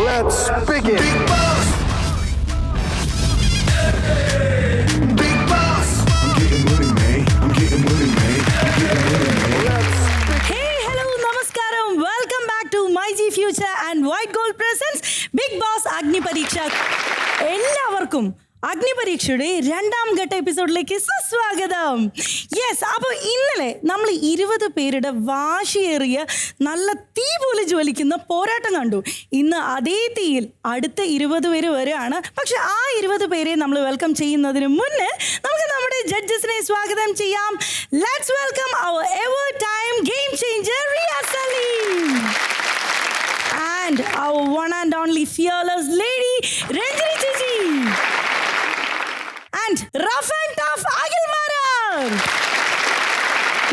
Let's begin. Big Boss. Big Boss. I'm getting money, man. I'm getting money, man. I'm getting money, man. Let's begin. Hey, hello, namaskaram. Welcome back to MyG Future and White Gold Presents Big Boss Agni Pariksha. എല്ലാവർക്കും അഗ്നിപരീക്ഷയുടെ 2ാം ഘട്ട എപ്പിസോഡിലേക്ക് സുസ്വാഗതം. Yes, അപ്പോൾ ഇന്നലെ നമ്മൾ 20 പേരുടെ വാശിയേറിയ നല്ല തീ പോലെ ജ്വലിക്കുന്ന പോരാട്ടം കണ്ടു. ഇന്ന് അതേ തീയിൽ അടുത്ത 20 പേര് വരെയാണ്. പക്ഷെ ആ 20 പേരെ നമ്മൾ വെൽക്കം ചെയ്യുന്നതിന് മുന്നേ നമുക്ക് നമ്മുടെ ജഡ്ജസിനെ സ്വാഗതം ചെയ്യാം. Let's welcome our ever time game changer Riya Saleem and our one and only fearless lady Ranjini Chichi and rough and tough Akhil Maran.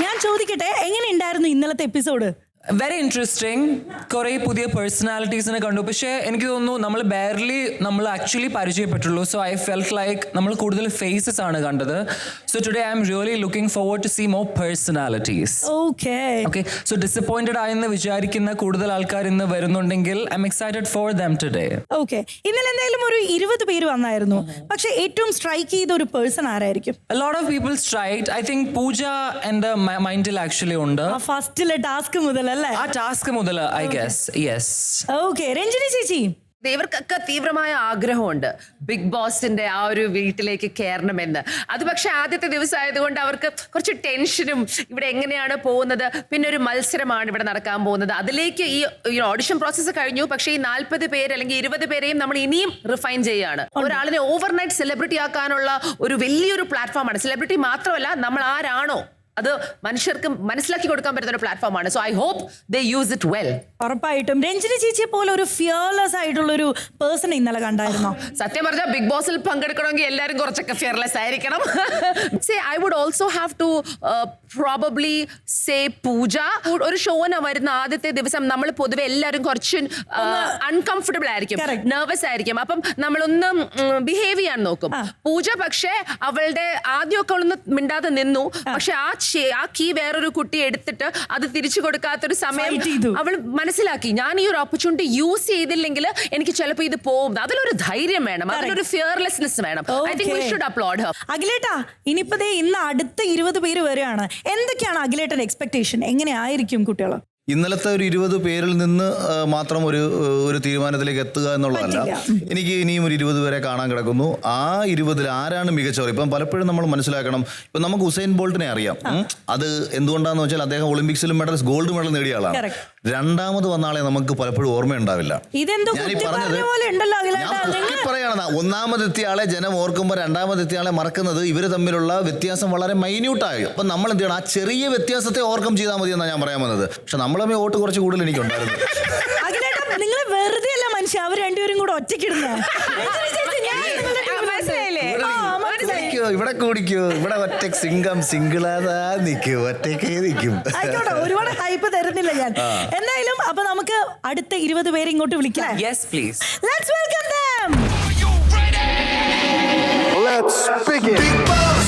ഞാൻ ചോദിക്കട്ടെ, എങ്ങനെ ഉണ്ടായിരുന്നു ഇന്നലത്തെ എപ്പിസോഡ്? Very interesting. കുറേ പുതിയ പേഴ്സണാലിറ്റീസിനെ കണ്ടു. പക്ഷേ എനിക്ക് തോന്നുന്നു നമ്മൾ ആക്ച്വലി പരിചയപ്പെട്ടുള്ളൂ. സോ ഐ ഫെൽറ്റ് ലൈക്ക് നമ്മൾ കൂടുതൽ ഫേസസ് ആണ് കണ്ടത്. So today I'm really looking forward to see more personalities. Okay, so disappointed ആയെന്ന് വിചാരിക്കുന്ന കൂടുതൽ ആൾക്കാർ ഇന്ന് വരുന്നുണ്ടെങ്കിൽ I'm excited for them today. Okay, ഇന്നലെ എന്തായാലും ഒരു 20 പേര് വന്നായിരുന്നു. പക്ഷെ ഏറ്റവും സ്ട്രൈക്ക് ചെയ്ത ഒരു പേഴ്സൺ ആരായിരിക്കും? A lot of people striked. I think Pooja എൻ്റെ മൈൻഡിൽ ആക്ച്വലി ഉണ്ട്. ഫസ്റ്റിലെ ടാസ്ക് മുതൽ ആ ടാസ്ക് മുതൽ I guess. Yes. Okay, Ranjini ചേച്ചി, ഇവർക്കൊക്കെ തീവ്രമായ ആഗ്രഹമുണ്ട് ബിഗ് ബോസിന്റെ ആ ഒരു വീട്ടിലേക്ക് കയറണമെന്ന്. അത് പക്ഷെ ആദ്യത്തെ ദിവസം ആയതുകൊണ്ട് അവർക്ക് കുറച്ച് ടെൻഷനും, ഇവിടെ എങ്ങനെയാണ് പോകുന്നത്, പിന്നെ ഒരു മത്സരമാണ് ഇവിടെ നടക്കാൻ പോകുന്നത്. അതിലേക്ക് ഈ ഓഡിഷൻ പ്രോസസ്സ് കഴിഞ്ഞു. പക്ഷേ ഈ 40 പേര് അല്ലെങ്കിൽ 20 പേരെയും നമ്മൾ ഇനിയും റിഫൈൻ ചെയ്യുകയാണ്. ഒരാളിനെ ഓവർനൈറ്റ് സെലിബ്രിറ്റി ആക്കാനുള്ള ഒരു വലിയൊരു പ്ലാറ്റ്ഫോമാണ്. സെലിബ്രിറ്റി മാത്രമല്ല, നമ്മൾ ആരാണോ അത് മനുഷ്യർക്ക് മനസ്സിലാക്കി കൊടുക്കാൻ പറ്റുന്ന ഒരു പ്ലാറ്റ്ഫോമാണ്. So I hope they use it well. ഉറപ്പായിട്ടും രഞ്ജിനി ചേച്ചിയെ പോലെ ഒരു ഫിയർലെസ് ആയിട്ടുള്ള ഒരു പേഴ്സൺ ഇന്നലെ കണ്ടായിരുന്നോ? സത്യം പറഞ്ഞാൽ ബിഗ് ബോസിൽ പങ്കെടുക്കണമെങ്കിൽ എല്ലാവരും കുറച്ചൊക്കെ ഫിയർലെസ് ആയിരിക്കണം. I would also have to probably say Pooja. ഒരു ഷോന് വരുന്ന ആദ്യത്തെ ദിവസം നമ്മൾ പൊതുവെ എല്ലാവരും കുറച്ച് അൺകംഫർട്ടബിൾ ആയിരിക്കും, നെർവസ് ആയിരിക്കും. അപ്പം നമ്മളൊന്ന് ബിഹേവ് ചെയ്യാൻ നോക്കും. പൂജ പക്ഷേ അവളുടെ ആദ്യമൊക്കെ അവളൊന്ന് മിണ്ടാതെ നിന്നു. പക്ഷെ ആ കീ വേറൊരു കുട്ടി എടുത്തിട്ട് അത് തിരിച്ചു കൊടുക്കാത്തൊരു സമയം അവൾ മനസ്സിലാക്കി, ഞാൻ ഈ ഒരു ഓപ്പർച്യൂണിറ്റി യൂസ് ചെയ്തില്ലെങ്കിൽ എനിക്ക് ചിലപ്പോൾ ഇത് പോകും. അതിലൊരു ധൈര്യം വേണം, അതിലൊരു ഫിയർലെസ്നെസ് വേണം. I think we should upload her. അഖിലേട്ടാ, ഇനിയിപ്പോ ഇന്ന് അടുത്ത 20 പേര് വരെയാണ്. എന്തൊക്കെയാണ് അഖിലേട്ടന്റെ എക്സ്പെക്ടേഷൻ? എങ്ങനെയായിരിക്കും കുട്ടികൾ? ഇന്നലത്തെ ഒരു 20 പേരിൽ നിന്ന് മാത്രം ഒരു തീരുമാനത്തിലേക്ക് എത്തുക എന്നുള്ളതല്ല. എനിക്ക് ഇനിയും ഒരു 20 പേരെ കാണാൻ കിടക്കുന്നു. ആ 20-ൽ ആരാണ് മികച്ചവർ? ഇപ്പം പലപ്പോഴും നമ്മൾ മനസ്സിലാക്കണം. ഇപ്പം നമുക്ക് ഉസൈൻ ബോൾട്ടിനെ അറിയാം. അത് എന്തുകൊണ്ടാന്ന് വെച്ചാൽ അദ്ദേഹം ഒളിമ്പിക്സിലും ഗോൾഡ് മെഡൽ നേടിയ ആളാണ്. രണ്ടാമത് വന്ന ആളെ നമുക്ക് പലപ്പോഴും ഓർമ്മയുണ്ടാവില്ല. ഞാൻ പറയണ ഒന്നാമതെത്തിയ ആളെ ജനം ഓർക്കുമ്പോൾ രണ്ടാമതെത്തിയ ആളെ മറക്കുന്നത്. ഇവര് തമ്മിലുള്ള വ്യത്യാസം വളരെ മൈന്യൂട്ടായി. അപ്പം നമ്മൾ എന്ത് ചെയ്യണം? ആ ചെറിയ വ്യത്യാസത്തെ ഓർക്കം ചെയ്താൽ മതി എന്നാണ് ഞാൻ പറയാൻ വന്നത്. പക്ഷെ നമ്മളെ വോട്ട് കുറച്ച് കൂടുതൽ എനിക്കുണ്ടായിരുന്നു. നിങ്ങൾ വെറുതെ അല്ല മനുഷ്യ, അവർ രണ്ടുപേരും കൂടെ ഒറ്റക്കിടുന്ന. ഇവിടെ കൂടിക്കോ, ഇവിടെ ഒറ്റ സിംഗിളാതാ നിൽക്കും, ഒറ്റയ്ക്ക് നിൽക്കും. ഒരുപാട് ഹൈപ്പ് തരുന്നില്ല ഞാൻ. എന്തായാലും അപ്പൊ നമുക്ക് അടുത്ത 20 പേരെ ഇങ്ങോട്ട് വിളിക്കാം. Yes, please. Let's welcome them. Let's begin. Big Boss.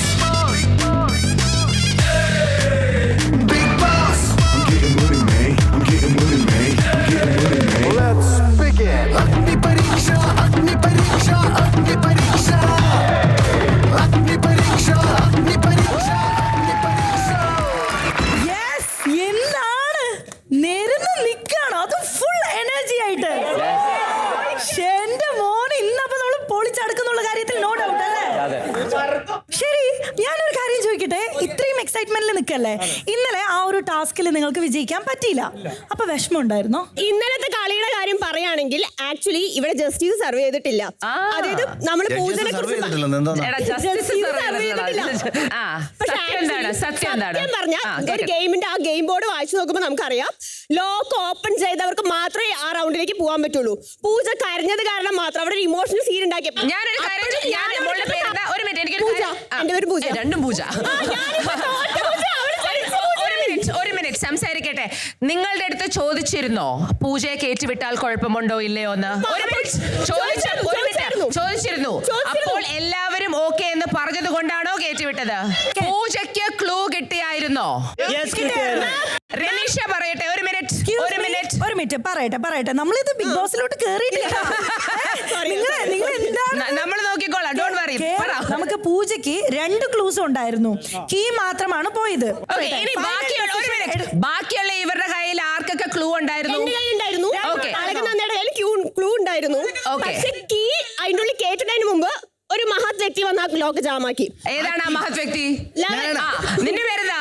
Big Boss. I'm getting money, man. I'm getting money, man. I'm getting money, man. Let's begin. Agni Pariksha, Agni Pariksha, Agni Pariksha. Agni Pariksha, Agni Pariksha, Agni Pariksha. Yes, എന്താണ് നേരുന്നു നിൽക്കാണ്, അത് full energy ആയിട്ട്. എന്റെ മോനെ, ഇന്നപ്പോ നമ്മൾ പൊളിച്ചടക്കുന്നുള്ള കാര്യത്തിൽ നോ ഡൗട്ട് അല്ലേ? ശരി, ഞാനൊരു കാര്യം ചോദിക്കട്ടെ. ഇത്രയും എക്സൈറ്റ്മെന്റിൽ നിൽക്കല്ലേ, ഇന്നലെ ആ ഒരു ടാസ്കിൽ നിങ്ങൾക്ക് വിജയിക്കാൻ പറ്റിയില്ല, അപ്പൊ വിഷമം ഉണ്ടായിരുന്നോ? ഇന്നലത്തെ കളിയുടെ കാര്യം പറയുകയാണെങ്കിൽ ആക്ച്വലി ഇവിടെ ജസ്റ്റിസ് സർവ് ചെയ്തിട്ടില്ല. അതായത് നമ്മൾ പൂജനെ സത്യം പറഞ്ഞാൽ ഒരു ഗെയിമിന്റെ ആ ഗെയിം ബോർഡ് വായിച്ചു നോക്കുമ്പോൾ നമുക്കറിയാം, ലോക്ക് ഓപ്പൺ ചെയ്തവർക്ക് മാത്രമേ ആ റൗണ്ടിലേക്ക് പോകാൻ പറ്റുള്ളൂ. പൂജ കരഞ്ഞത് കാരണം മാത്രം അവിടെ ഒരു ഇമോഷണൽ സീൻ ഉണ്ടാക്കി. ഒരു മിനിറ്റ് സംസാരിക്കട്ടെ. നിങ്ങളുടെ അടുത്ത് ചോദിച്ചിരുന്നോ പൂജയെ കയറ്റിവിട്ടാൽ കുഴപ്പമുണ്ടോ ഇല്ലയോ എന്ന്? ചോദിച്ചിരുന്നു. അപ്പോൾ എല്ലാവരും ഓക്കെ എന്ന് പറഞ്ഞത് കൊണ്ടാണോ കയറ്റിവിട്ടത്? പൂജയ്ക്ക് ക്ലൂ കിട്ടിയായിരുന്നോ? രമേശ പറയട്ടെ. ഒരു മിനിറ്റ് മിനിറ്റ് പറയട്ടെ നമ്മളിത് ബിഗ് ബോസിലോട്ട് കേറിയിട്ടില്ല. നിങ്ങൾ എന്താണ് നമ്മൾ നോക്കിക്കോളാം, ഡോണ്ട് വറി. നമുക്ക് പൂജയ്ക്ക് 2 ക്ലൂസ് ഉണ്ടായിരുന്നു, കീ മാത്രമാണ് പോയത്. ഇനി ബാക്കിയുള്ള ഇവരുടെ കയ്യിൽ ആർക്കൊക്കെ ക്ലൂ ഉണ്ടായിരുന്നു? എന്റെ കയ്യിലുണ്ടായിരുന്നു, Okay. അളകനന്ദയുടെ കയ്യിൽ ക്ലൂ ഉണ്ടായിരുന്നു. Okay. പക്ഷെ കീ അതിന്റെ ഉള്ളിൽ കേട്ടിട്ടതിന് മുമ്പ് ഒരു മഹത് വ്യക്തി വന്ന ലോക്ക് ജാമാക്കി. ഏതാണ് ആ മഹത് വ്യക്തി? നിന്റെ പേരെന്താ?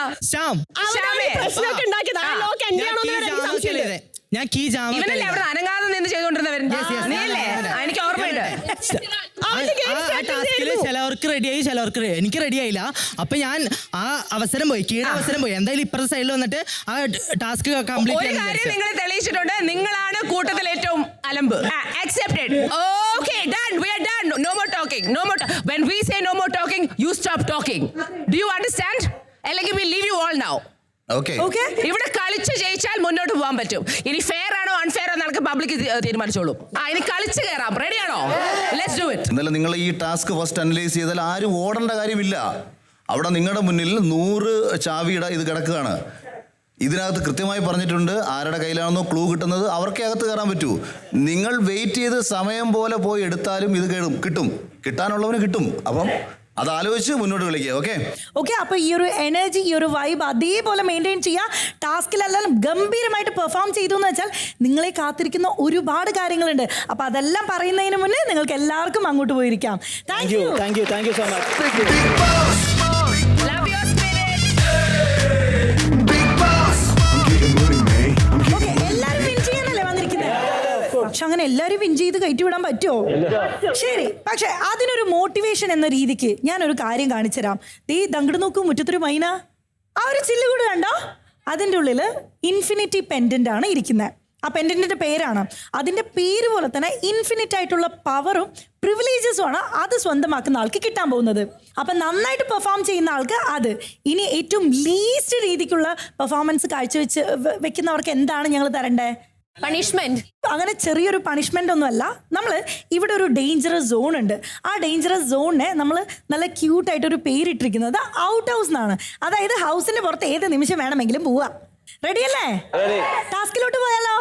പ്രശ്നമൊക്കെ ഉണ്ടാക്കിയത് ആ ലോക്ക് എന്റെയാണോ എനിക്ക് സംശയമുണ്ട്. ഞാൻ കീ ജാമ ഇവനല്ലേ അവിടെ അനങ്ങാതെ നിന്ന് ചെയ്തോണ്ടിരുന്നവൻ? നീയല്ലേ? എനിക്ക് ഓർമ്മയുണ്ട്. ടാസ്കില് ചിലവർക്ക് റെഡിയായി, ചിലവർക്ക് എനിക്ക് റെഡിയായില്ല. അപ്പൊ ഞാൻ ആ അവസരം പോയി, കീയുടെ അവസരം പോയി. എന്തായാലും ഇപ്പുറത്തെ സൈഡിൽ വന്നിട്ട് ആ ടാസ്ക് കംപ്ലീറ്റ് ഒരു കാര്യം നിങ്ങൾ തെളിയിച്ചിട്ടുണ്ട്, നിങ്ങളാണ് കൂട്ടത്തിൽ ഏറ്റവും അലമ്പ്. Accepted. Okay, done. We are done. No more talking. No more. When we say no more talking, you stop talking. Do you understand? അല്ലെങ്കിൽ we leave you all now. Okay okay ഇവിടെ കളിച്ച് ജയിച്ചാൽ മുന്നോട്ട് പോകാൻ പറ്റും. ഇനി ഫെയർ ആണോ unfair ആണോ നമുക്ക് പബ്ലിക് തീരുമാനിച്ചോളൂ. ഇനി കളിച്ച് കയറാം. റെഡിയാണോ? Let's do it. എന്നാലും നിങ്ങൾ ഈ ടാസ്ക് ഫസ്റ്റ് അനലൈസ് ചെയ്താൽ ആരും ഓടേണ്ട കാര്യമില്ല. അവിടെ നിങ്ങളുടെ മുന്നിൽ 100 ചാവിയുടെ ഇത് കിടക്കുകയാണ്. ഇതിനകത്ത് കൃത്യമായി പറഞ്ഞിട്ടുണ്ട് ആരുടെ കയ്യിലാണെന്നോ ക്ലൂ കിട്ടുന്നത് അവർക്കേ അകത്ത് കയറാൻ പറ്റൂ. നിങ്ങൾ വെയിറ്റ് ചെയ്ത് സമയം പോലെ പോയി എടുത്താലും ഇത് കിട്ടും, കിട്ടാനുള്ളവന് കിട്ടും. അപ്പം അത് ആലോചിച്ച് മുന്നോട്ട് കളിക്കുക. ഓക്കെ അപ്പൊ ഈ ഒരു എനർജി, ഈ ഒരു വൈബ് അതേപോലെ മെയിൻറ്റെയിൻ ചെയ്യുക. ടാസ്കിലെല്ലാം ഗംഭീരമായിട്ട് പെർഫോം ചെയ്തു എന്ന് വെച്ചാൽ നിങ്ങളെ കാത്തിരിക്കുന്ന ഒരുപാട് കാര്യങ്ങളുണ്ട്. അപ്പൊ അതെല്ലാം പറയുന്നതിന് മുന്നേ നിങ്ങൾക്ക് എല്ലാവർക്കും അങ്ങോട്ട് പോയിരിക്കാം. Thank you so much. Big Boss, Love your spirit. Big Boss. I'm getting money, man. I'm getting okay, എല്ലാരും വിൻ ചെയ്യാനല്ലേ വന്നിരിക്കുന്നത്? പക്ഷെ അങ്ങനെ എല്ലാരും വിൻ ചെയ്ത് കയറ്റി വിടാൻ പറ്റുമോ? ശരി, പക്ഷെ അതിനൊരു മോട്ടിവേഷൻ എന്ന രീതിക്ക് ഞാനൊരു കാര്യം കാണിച്ചു തരാം. ദങ്ങട് നോക്കൂ, മുറ്റത്തൊരു മൈന. ആ ഒരു ചില്ലുകൂട് കണ്ടോ? അതിൻ്റെ ഉള്ളിൽ ഇൻഫിനിറ്റി പെൻഡന്റ് ആണ് ഇരിക്കുന്നത്. ആ പെൻഡന്റിന്റെ പേരാണ്, അതിന്റെ പേര് പോലെ തന്നെ ഇൻഫിനിറ്റ് ആയിട്ടുള്ള പവറും പ്രിവിലേജസും ആണ് അത് സ്വന്തമാക്കുന്ന ആൾക്ക് കിട്ടാൻ പോകുന്നത്. അപ്പം നന്നായിട്ട് പെർഫോം ചെയ്യുന്ന ആൾക്ക് അത്. ഇനി ഏറ്റവും ലീസ്റ്റ് രീതിക്കുള്ള പെർഫോമൻസ് കാഴ്ചവെച്ച് വെക്കുന്നവർക്ക് എന്താണ് ഞങ്ങൾ തരണ്ടേ? പണിഷ്മെന്റ്. അങ്ങനെ ചെറിയൊരു പണിഷ്മെന്റ് ഒന്നുമല്ല. നമ്മൾ ഇവിടെ ഒരു ഡേഞ്ചറസ് സോൺ ഉണ്ട്. ആ ഡേഞ്ചറസ് സോണിനെ നമ്മൾ നല്ല ക്യൂട്ടായിട്ടൊരു പേരിട്ടിരിക്കുന്നത് ഔട്ട് ഹൗസ് എന്നാണ്. അതായത് ഹൗസിന്റെ പുറത്ത് ഏത് നിമിഷം വേണമെങ്കിലും പോവാം. റെഡി അല്ലേ? ടാസ്കിലോട്ട് പോയാലോ?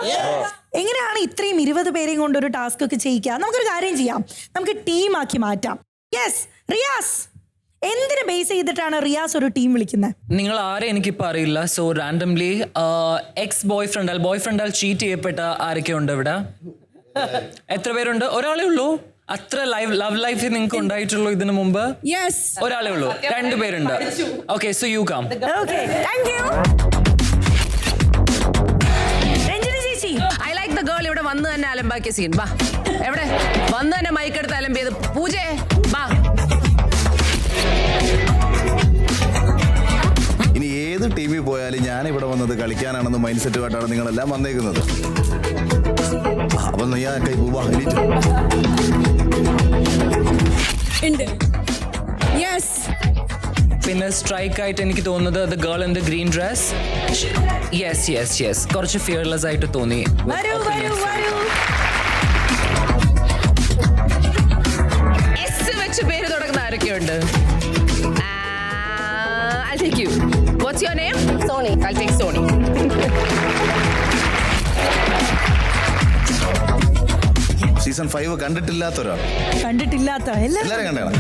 എങ്ങനെയാണ് ഇത്രയും 20 പേരെയും കൊണ്ട് ഒരു ടാസ്ക് ഒക്കെ ചെയ്യിക്കുക? നമുക്കൊരു കാര്യം ചെയ്യാം, നമുക്ക് ടീമാക്കി മാറ്റാം. യെസ്, റിയാസ്. എന്തിനെ ബേസ് ചെയ്തിട്ടാണ് റിയാസ് ഒരു ടീം വിളിക്കുന്നത്? നിങ്ങൾ ആരെ എനിക്കിപ്പോൾ അറിയില്ല. സോ റാൻഡംലി ബോയ് ഫ്രണ്ടാൽ ചീറ്റ് ചെയ്യപ്പെട്ട ആരൊക്കെ ഉണ്ട് ഇവിടെ? എത്ര പേരുണ്ട്? ഒരാളേ ഉള്ളൂ. അത്ര ലവ് ലൈഫ് നിങ്ങൾക്ക് ഉണ്ടായിട്ടുള്ളൂ ഇതിനു മുമ്പ്? ഒരാളേ ഉള്ളൂ. 2 പേരുണ്ട്. Okay, so you come. Okay, thank you. Ranjini ചേച്ചി, ഐ ലൈക്ക് ദ ഗേൾ ഇവിടെ വന്ന് തന്നെ അലമ്പാക്കിയ സീൻ. വാ, എവിടെ വന്ന് തന്നെ മൈക്കെടുത്ത് അലമ്പിയത്? പൂജേ വാ. ഇനി ഏത് ടീമിൽ പോയാലും ഞാൻ ഇവിടെ വന്നത് കളിക്കാനാണെന്ന് മൈൻഡ് സെറ്റുമായിട്ടാണ് നിങ്ങളെല്ലാം വന്നേക്കുന്നത്. അപ്പം ഞാൻ കൈ പോവാ. പിന്നെ സ്ട്രൈക്ക് ആയിട്ട് എനിക്ക് തോന്നുന്നത് the girl in the green dress. Yes കുറച്ച് ഫിയർലെസ് ആയിട്ട് തോന്നി. വരൂ. എസ് വെച്ച് പേര് തുടങ്ങുന്ന ആരൊക്കെയുണ്ട്? I'll take you. What's your name? Sony. I'll take Sony. Season 5 കണ്ടിട്ടില്ലാത്ത ഒരാൾ. കണ്ടിട്ടില്ലാത്ത എല്ലാരും കണ്ടാണ്.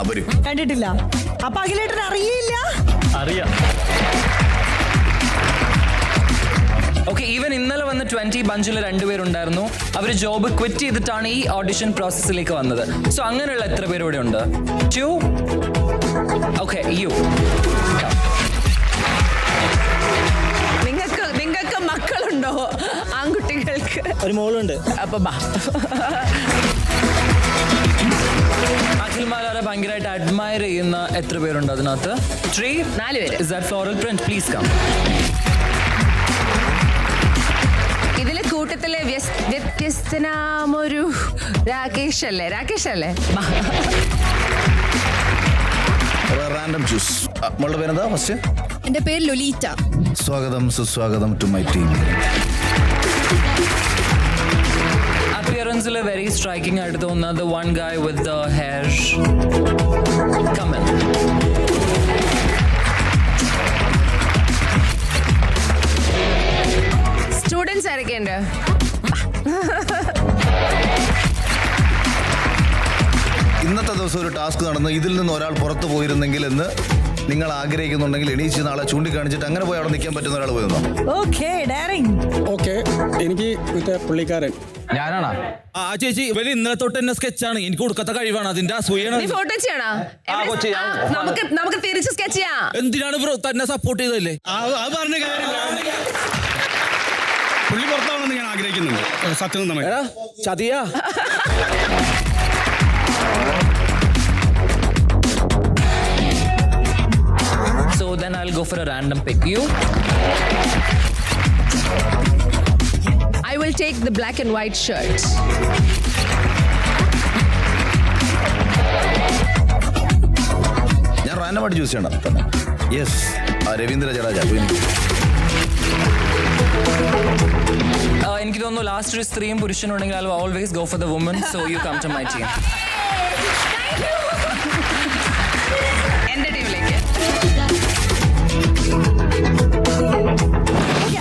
വരും. കണ്ടിട്ടില്ല. അപ്പൊ അഖിലേട്ടന് അറിയില്ല? അറിയാം. ഓക്കെ, ഈവൻ ഇന്നലെ വന്ന 20 ബഞ്ചിൽ 2 പേരുണ്ടായിരുന്നു. അവർ ജോബ് ക്വിറ്റ് ചെയ്തിട്ടാണ് ഈ ഓഡിഷൻ പ്രോസസ്സിലേക്ക് വന്നത്. സോ അങ്ങനെയുള്ള എത്ര പേര് ഇവിടെ ഉണ്ട്? 2. Okay, you. നിങ്ങൾക്ക് മക്കളുണ്ടോ? ആൺകുട്ടികൾക്ക് ഒരു മോളുണ്ട്. അപ്പൊ ബാ. അഖിൽ മാലാരെ ഭയങ്കരമായിട്ട് അഡ്മയർ ചെയ്യുന്ന എത്ര പേരുണ്ട് അതിനകത്ത്? 3. 4 പേര്. Is that floral print? Please come. ഇതിലെ കൂട്ടത്തിലെ വ്യത്യസ്തനാമൊരു രാകേഷ് അല്ലേ? ബാ. Random choose. മോളുടെ പേരെന്താ ഫസ്റ്റ്? എന്റെ പേര് ലൊലീറ്റ. സ്വാഗതം, സുസ്വാഗതം ടു മൈ ടീം. അപ്പിയറൻസിൽ വെരി സ്ട്രൈക്കിംഗ് ആയിട്ട് തോന്നുന്നത് the one guy with the hair. Come in. Student contestants ആരൊക്കെയുണ്ട്? ഇന്നത്തെ ദിവസം ഒരു ടാസ്ക് നടന്ന് ഇതിൽ നിന്ന് ഒരാൾ പുറത്തു പോയിരുന്നെങ്കിൽ എന്ന് നിങ്ങൾ ആഗ്രഹിക്കുന്നുണ്ടെങ്കിൽ എണീച്ച് നാളെ ചൂണ്ടിക്കാണിച്ചിട്ട് അങ്ങനെ പോയി അവിടെ നിൽക്കാൻ പറ്റുന്ന ഒരാൾ പോയിരുന്നോ? Okay dairying. ഓക്കെ, എനിക്ക് മറ്റേ പുള്ളിക്കാരൻ ഞാനാണോ? ആ ചേച്ചി ഇവര് ഇന്നലെ തൊട്ട് തന്നെ സ്കെച്ചാണ്, എനിക്ക് കൊടുക്കാത്ത കഴിവാണ്, അതിന്റെ അസൂയാണ്. നീ ഫോട്ടോ ചെയ്യണോ? നമുക്ക് തിരിച്ച് സ്കെച്ച് ചെയ്യാം. എന്തിനാണ് ബ്രോ തന്നെ സപ്പോർട്ട് ചെയ്തല്ലേ? പറഞ്ഞ കാര്യമില്ല, പുള്ളി പുറത്താവണമെന്ന് ഞാൻ ആഗ്രഹിക്കുന്നുണ്ട്. സത്യം നമ്മൾ ചതിയാ. So then I'll go for a random pick. You? I will take the black and white shirt. ഞാൻ റാൻഡമായിട്ട് ചൂസ് ചെയ്യണം തന്നെ. യെസ്, രവീന്ദ്ര ജഡേജ. എനിക്ക് തോന്നുന്നു ലാസ്റ്റ് ഒരു സ്ത്രീയും പുരുഷനും ഉണ്ടെങ്കിൽ I'll always go for the woman. So you come to my team. എന്റെ ടീമിലേക്ക്.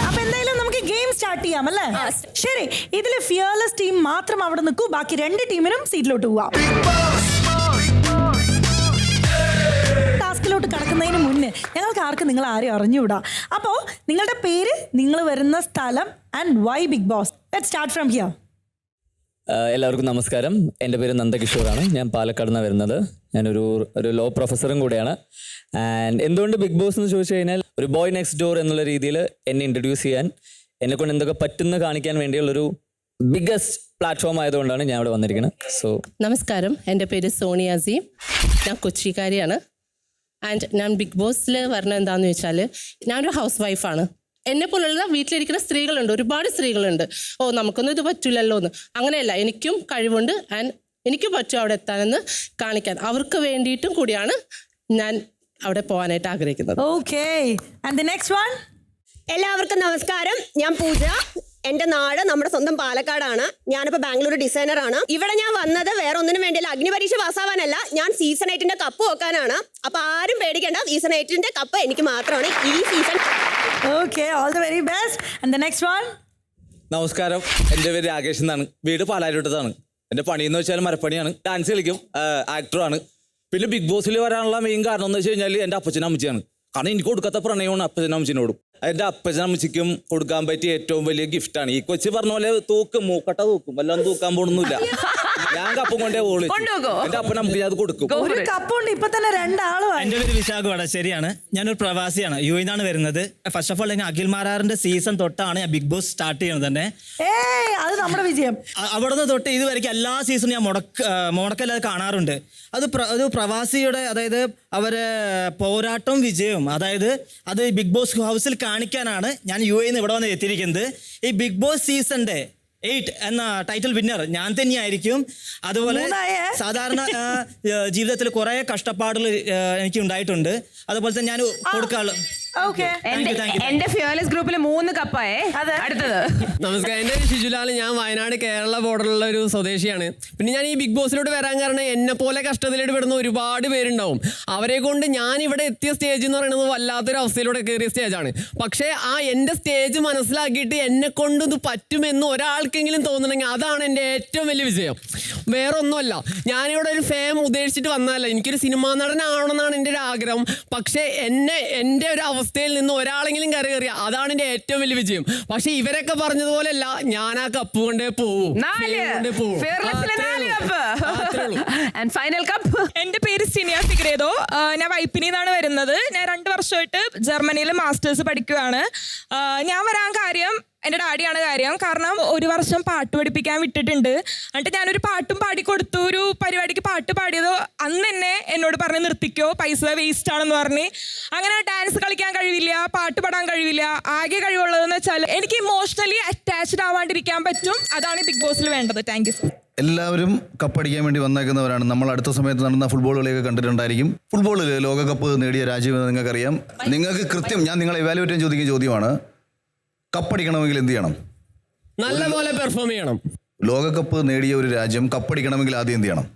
അപ്പൊ എന്തായാലും നമുക്ക് ഗെയിം സ്റ്റാർട്ട് ചെയ്യാം അല്ലേ? ശരി, ഇതില് ഫിയർലെസ് ടീം മാത്രം അവിടെ നിൽക്കൂ, ബാക്കി 2 ടീമിനും സീറ്റിലോട്ട് പോവാം. ടാസ്കിലോട്ട് കടക്കുന്നതിന് മുന്നേ ഞങ്ങൾക്ക് ആർക്കും നിങ്ങൾ ആരും അറിഞ്ഞുകൂടാ. അപ്പോൾ നിങ്ങളുടെ പേര്, നിങ്ങൾ വരുന്ന സ്ഥലം and why Big Boss. Let's start from here. എല്ലാവർക്കും നമസ്കാരം. എൻ്റെ പേര് നന്ദകിഷോറാണ്. ഞാൻ പാലക്കാട് നിന്നാണ് വരുന്നത്. ഞാനൊരു ലോ പ്രൊഫസറും കൂടെയാണ്. ആൻഡ് എന്തുകൊണ്ട് ബിഗ് ബോസ് എന്ന് ചോദിച്ചു കഴിഞ്ഞാൽ ഒരു ബോയ് നെക്സ്റ്റ് ഡോർ എന്നുള്ള രീതിയിൽ എന്നെ ഇൻട്രൊഡ്യൂസ് ചെയ്യാൻ, എന്നെക്കൊണ്ട് എന്തൊക്കെ പറ്റുന്ന കാണിക്കാൻ വേണ്ടിയുള്ളൊരു ബിഗ്ഗസ്റ്റ് പ്ലാറ്റ്ഫോം ആയതുകൊണ്ടാണ് ഞാൻ ഇവിടെ വന്നിരിക്കുന്നത്. സോ നമസ്കാരം, എൻ്റെ പേര് സോണിയ അസീം. ഞാൻ കൊച്ചിക്കാരിയാണ്. ആൻഡ് ഞാൻ ബിഗ് ബോസിൽ വരണം എന്താണെന്ന് വെച്ചാൽ ഞാനൊരു ഹൗസ് വൈഫാണ്. എന്നെ പോലുള്ള വീട്ടിലിരിക്കുന്ന സ്ത്രീകളുണ്ട്, ഒരുപാട് സ്ത്രീകളുണ്ട്. ഓ നമുക്കൊന്നും ഇത് പറ്റില്ലല്ലോ എന്ന്. അങ്ങനെയല്ല, എനിക്കും കഴിവുണ്ട് ആൻഡ് എനിക്ക് പറ്റും അവിടെ എത്താനെന്ന് കാണിക്കാൻ. അവർക്ക് വേണ്ടിയിട്ടും കൂടിയാണ് ഞാൻ അവിടെ പോകാനായിട്ട് ആഗ്രഹിക്കുന്നത്. Okay, and the next one. എല്ലാവർക്കും നമസ്കാരം, ഞാൻ പൂജ. എന്റെ നാട് നമ്മുടെ സ്വന്തം പാലക്കാടാണ്. ഞാനിപ്പോ ബാംഗ്ലൂർ ഡിസൈനറാണ്. ഇവിടെ ഞാൻ വന്നത് വേറെ ഒന്നിനും വേണ്ടിയല്ല, അഗ്നിപരീക്ഷ പാസ്സാവാനല്ല, ഞാൻ സീസൺ 8ന്റെ കപ്പ് വെക്കാനാണ്. അപ്പൊ ആരും പേടിക്കേണ്ട, സീസൺ 8ന്റെ കപ്പ് എനിക്ക് മാത്രമാണ് ഈ season. Okay, all the very best. And the next one. നമസ്കാരം, എൻ്റെ പേര് രാകേഷ് എന്നാണ്. വീട് പാലാരിവട്ടത്താണ്. എൻ്റെ പണി എന്ന് വെച്ചാൽ മരപ്പണിയാണ്. ഡാൻസ് കളിക്കും, ആക്ടറാണ്. പിന്നെ ബിഗ് ബോസിൽ വരാനുള്ള മെയിൻ കാരണം എന്ന് വെച്ച് കഴിഞ്ഞാൽ എൻ്റെ അപ്പച്ചനും അമ്മച്ചിയാണ്. കാരണം എനിക്ക് കൊടുക്കാത്ത പ്രണയമാണ് അപ്പച്ചനും അമ്മച്ചിനോടും. എൻ്റെ അപ്പച്ചനും അമ്മച്ചിക്കും കൊടുക്കാൻ പറ്റിയ ഏറ്റവും വലിയ ഗിഫ്റ്റാണ്. ഈ കൊച്ചി പറഞ്ഞ പോലെ തൂക്കും, മൂക്കട്ട തൂക്കും, വല്ലതും തൂക്കാൻ പോണൊന്നുമില്ല. ഞാൻ കപ്പം കൊണ്ടേ പോളി എൻ്റെ അപ്പനും നമുക്ക് അത് കൊടുക്കും. ഒരു കപ്പുണ്ട്, ഇപ്പൊ തന്നെ 2 ആളുമായി. എൻ്റെ പേര് വിശാഖ് വടശ്ശേരിയാണ്. ഞാനൊരു പ്രവാസിയാണ്, യു നിന്നാണ് വരുന്നത്. ഫസ്റ്റ് ഓഫ് ഓൾ അഖിൽ മാരാറിന്റെ സീസൺ തൊട്ടാണ് ഞാൻ ബിഗ് ബോസ് സ്റ്റാർട്ട് ചെയ്യുന്നത് തന്നെ. അത് നമ്മുടെ വിജയം. അവിടെ നിന്ന് തൊട്ട് ഇതുവരെയ്ക്ക് എല്ലാ സീസണും ഞാൻ മുടക്കല്ലാതെ കാണാറുണ്ട്. അത് പ്രവാസിയുടെ, അതായത് അവരെ പോരാട്ടവും വിജയവും, അതായത് അത് ബിഗ് ബോസ് ഹൗസിൽ കാണിക്കാനാണ് ഞാൻ യു നിന്ന് ഇവിടെ വന്ന് എത്തിയിരിക്കുന്നത്. ഈ ബിഗ് ബോസ് സീസണിന്റെ 8 എന്ന ടൈറ്റിൽ വിന്നർ ഞാൻ തന്നെയായിരിക്കും. അതുപോലെ സാധാരണ ജീവിതത്തിൽ കുറെ കഷ്ടപ്പാടുകൾ എനിക്ക് ഉണ്ടായിട്ടുണ്ട്. അതുപോലെ തന്നെ ഞാൻ കൊടുക്കാറുള്ള എന്റെ ഫിയർലെസ് ഗ്രൂപ്പിൽ 3 കപ്പായേ. അടുത്തത്. നമസ്കാരം, എൻ്റെ ഷിജുലാൽ. ഞാൻ വയനാട് കേരള ബോർഡറിലുള്ള ഒരു സ്വദേശിയാണ്. പിന്നെ ഞാൻ ഈ ബിഗ് ബോസിലോട്ട് വരാൻ കാരണം എന്നെ പോലെ കഷ്ടത്തിലോട്ട് പെടുന്ന ഒരുപാട് പേരുണ്ടാവും. അവരെ കൊണ്ട് ഞാൻ ഇവിടെ എത്തിയ സ്റ്റേജ് എന്ന് പറയുന്നത് വല്ലാത്തൊരു അവസ്ഥയിലൂടെ കയറിയ സ്റ്റേജാണ്. പക്ഷേ എൻ്റെ സ്റ്റേജ് മനസ്സിലാക്കിയിട്ട് എന്നെ കൊണ്ട് ഇത് പറ്റുമെന്ന് ഒരാൾക്കെങ്കിലും തോന്നണമെങ്കിൽ അതാണ് എൻ്റെ ഏറ്റവും വലിയ വിജയം. വേറെ ഒന്നുമല്ല, ഞാനിവിടെ ഒരു ഫേം ഉദ്ദേശിച്ചിട്ട് വന്നതല്ല. എനിക്കൊരു സിനിമാ നടനാവണമെന്നാണ് എൻ്റെ ഒരു ആഗ്രഹം. പക്ഷേ എൻ്റെ ഒരു അവസ്ഥയിൽ നിന്ന് ഒരാളെങ്കിലും കയറിയ അതാണ് എൻ്റെ ഏറ്റവും വലിയ വിജയം. പക്ഷെ ഇവരൊക്കെ പറഞ്ഞതുപോലെയല്ല, ഞാൻ ആ കപ്പ് കൊണ്ടേ പോവും. എന്റെ പേര് സിനിയ ഫിഗ്രേദോ. ഞാൻ വൈപ്പിനിന്നാണ് വരുന്നത്. ഞാൻ 2 വർഷമായിട്ട് ജർമ്മനിയിൽ മാസ്റ്റേഴ്സ് പഠിക്കുകയാണ്. ഞാൻ വരാൻ കാര്യം എൻ്റെ ഡാഡിയാണ് കാര്യം. കാരണം 1 വർഷം പാട്ട് പഠിപ്പിക്കാൻ വിട്ടിട്ടുണ്ട്. എന്നിട്ട് ഞാനൊരു പാട്ടും പാടിക്കൊടുത്തു. ഒരു പരിപാടിക്ക് പാട്ട് പാടിയതോ അന്ന് തന്നെ എന്നോട് പറഞ്ഞ് നിർത്തിക്കോ, പൈസ വേസ്റ്റ് ആണെന്ന് പറഞ്ഞ്. അങ്ങനെ ഡാൻസ് കളിക്കാൻ കഴിവില്ല, പാട്ട് പാടാൻ കഴിവില്ല. ആകെ കഴിവുള്ളതെന്ന് വെച്ചാൽ എനിക്ക് ഇമോഷണലി അറ്റാച്ച്ഡ് ആവാണ്ടിരിക്കാൻ പറ്റും. അതാണ് ബിഗ് ബോസിൽ വേണ്ടത്. Thank you sir. എല്ലാവരും കപ്പടിക്കാൻ വേണ്ടി വന്നേക്കുന്നവരാണ്. നമ്മൾ അടുത്ത സമയത്ത് നടന്ന ഫുട്ബോൾ കളിയൊക്കെ കണ്ടിട്ടുണ്ടായിരിക്കും. ഫുട്ബോളിൽ ലോകകപ്പ് നേടിയ രാജ്യം നിങ്ങൾക്കറിയാം. നിങ്ങൾക്ക് കൃത്യം, ഞാൻ നിങ്ങളെ ഇവാലുവേറ്റ് ചെയ്യാൻ ചോദിക്കുന്ന ചോദ്യമാണ്, കപ്പടിക്കണമെങ്കിൽ എന്ത് ചെയ്യണം? നല്ലപോലെ പെർഫോം ചെയ്യണം. ലോകകപ്പ് നേടിയ ഒരു രാജ്യം കപ്പടിക്കണമെങ്കിൽ ആദ്യം എന്ത് ചെയ്യണം?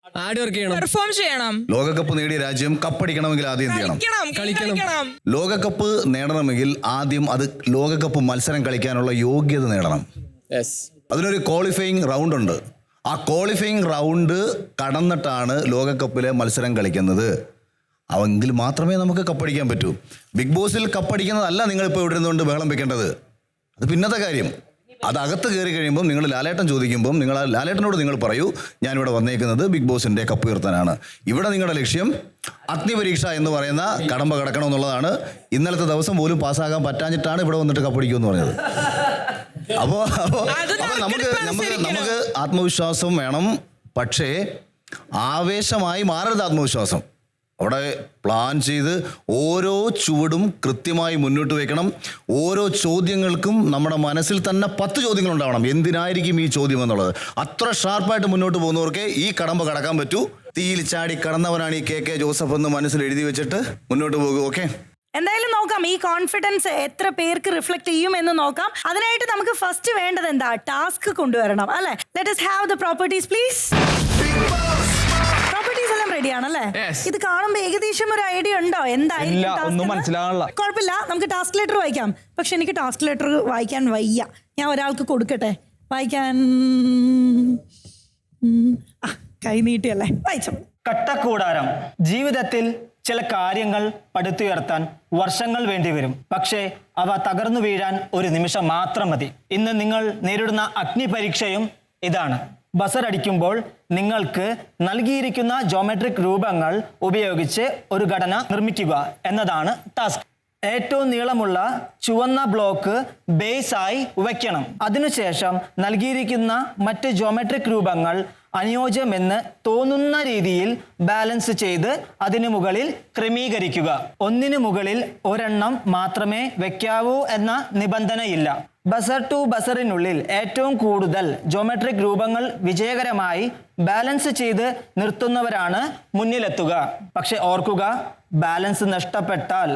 ഹാർഡ് വർക്ക് ചെയ്യണം, പെർഫോം ചെയ്യണം, ലോകകപ്പ് നേടിയ രാജ്യം കപ്പടിക്കണമെങ്കിൽ ആദ്യം എന്ത് ചെയ്യണം? കളിക്കണം. ലോകകപ്പ് നേടണമെങ്കിൽ ആദ്യം അത് ലോകകപ്പ് മത്സരം കളിക്കാനുള്ള യോഗ്യത നേടണം. അതിനൊരു ക്വാളിഫയിങ് റൗണ്ട് ഉണ്ട്. ആ ക്വാളിഫയിങ് റൗണ്ട് കടന്നിട്ടാണ് ലോകകപ്പിലെ മത്സരം കളിക്കുന്നത്. അവെങ്കിൽ മാത്രമേ നമുക്ക് കപ്പടിക്കാൻ പറ്റൂ. ബിഗ് ബോസിൽ കപ്പടിക്കുന്നതല്ല നിങ്ങളിപ്പോൾ ഇവിടെ ഇരുന്നുകൊണ്ട് ബഹളം വെക്കേണ്ടത്. അത് പിന്നത്തെ കാര്യം. അത് അകത്ത് കയറി കഴിയുമ്പം നിങ്ങൾ ലാലേട്ടൻ ചോദിക്കുമ്പം നിങ്ങൾ ആ ലാലേട്ടനോട് നിങ്ങൾ പറയൂ, ഞാനിവിടെ വന്നേക്കുന്നത് ബിഗ് ബോസിൻ്റെ കപ്പ് ഉയർത്താനാണ്. ഇവിടെ നിങ്ങളുടെ ലക്ഷ്യം അഗ്നിപരീക്ഷ എന്ന് പറയുന്ന കടമ്പ കടക്കണം എന്നുള്ളതാണ്. ഇന്നലത്തെ ദിവസം പോലും പാസ്സാകാൻ പറ്റാഞ്ഞിട്ടാണ് ഇവിടെ വന്നിട്ട് കപ്പടിക്കുമെന്ന് പറഞ്ഞത്. അപ്പോൾ നമുക്ക് ആത്മവിശ്വാസം വേണം. പക്ഷേ ആവേശമായി മാറരുത് ആത്മവിശ്വാസം. അവിടെ പ്ലാൻ ചെയ്ത് ഓരോ ചുവടും കൃത്യമായി മുന്നോട്ട് വയ്ക്കണം. ഓരോ ചോദ്യങ്ങൾക്കും നമ്മുടെ മനസ്സിൽ തന്നെ 10 ചോദ്യങ്ങളുണ്ടാവണം. എന്തിനായിരിക്കും ഈ ചോദ്യം എന്നുള്ളത്. അത്ര ഷാർപ്പായിട്ട് മുന്നോട്ട് പോകുന്നവർക്ക് ഈ കടമ്പ കടക്കാൻ പറ്റൂ. തീയിൽ ചാടി കടന്നവനാണ് ഈ KK ജോസഫ് എന്ന് മനസ്സിൽ എഴുതി വെച്ചിട്ട് മുന്നോട്ട് പോകും. ഓക്കെ, എന്തായാലും നോക്കാം ഈ കോൺഫിഡൻസ് എത്ര പേർക്ക് റിഫ്ലക്ട് ചെയ്യും എന്ന് നോക്കാം. അതിനായിട്ട് നമുക്ക് ഫസ്റ്റ് വേണ്ടത് എന്താ? ടാസ്ക് കൊണ്ടുവരണം അല്ലെ? Let us have the properties please. Properties എല്ലാം റെഡി ആണല്ലേ? ഇത് കാണുമ്പോ ഏകദേശം ഒരു ഐഡിയ ഉണ്ടോ എന്തായിരിക്കും? കുഴപ്പമില്ല, നമുക്ക് ടാസ്ക് ലെറ്റർ വായിക്കാം. പക്ഷെ എനിക്ക് ടാസ്ക് ലെറ്റർ വായിക്കാൻ വയ്യ. ഞാൻ ഒരാൾക്ക് കൊടുക്കട്ടെ വായിക്കാൻ. കൈ നീട്ടിയല്ലേ, വായിച്ചോ. കട്ടക്കൂടാരം. ജീവിതത്തിൽ ചില കാര്യങ്ങൾ പടുത്തുയർത്താൻ വർഷങ്ങൾ വേണ്ടിവരും. പക്ഷേ അവ തകർന്നു വീഴാൻ ഒരു നിമിഷം മാത്രം മതി. ഇന്ന് നിങ്ങൾ നേരിടുന്ന അഗ്നിപരീക്ഷയും ഇതാണ്. ബസർ അടിക്കുമ്പോൾ നിങ്ങൾക്ക് നൽകിയിരിക്കുന്ന ജോമെട്രിക് രൂപങ്ങൾ ഉപയോഗിച്ച് ഒരു ഘടന നിർമ്മിക്കുക എന്നതാണ് ടാസ്ക്. ഏറ്റവും നീളമുള്ള ചുവന്ന ബ്ലോക്ക് ബേസായി വയ്ക്കണം. അതിനുശേഷം നൽകിയിരിക്കുന്ന മറ്റ് ജോമെട്രിക് രൂപങ്ങൾ അനുയോജ്യമെന്ന് തോന്നുന്ന രീതിയിൽ ബാലൻസ് ചെയ്ത് അതിനു മുകളിൽ ക്രമീകരിക്കുക. ഒന്നിനു മുകളിൽ ഒരെണ്ണം മാത്രമേ വെക്കാവൂ എന്ന നിബന്ധനയില്ല. ബസർ ടു ബസറിനുള്ളിൽ ഏറ്റവും കൂടുതൽ ജോമെട്രിക് രൂപങ്ങൾ വിജയകരമായി ബാലൻസ് ചെയ്ത് നിർത്തുന്നവരാണ് മുന്നിലെത്തുക. പക്ഷെ ഓർക്കുക, ബാലൻസ് നഷ്ടപ്പെട്ടാൽ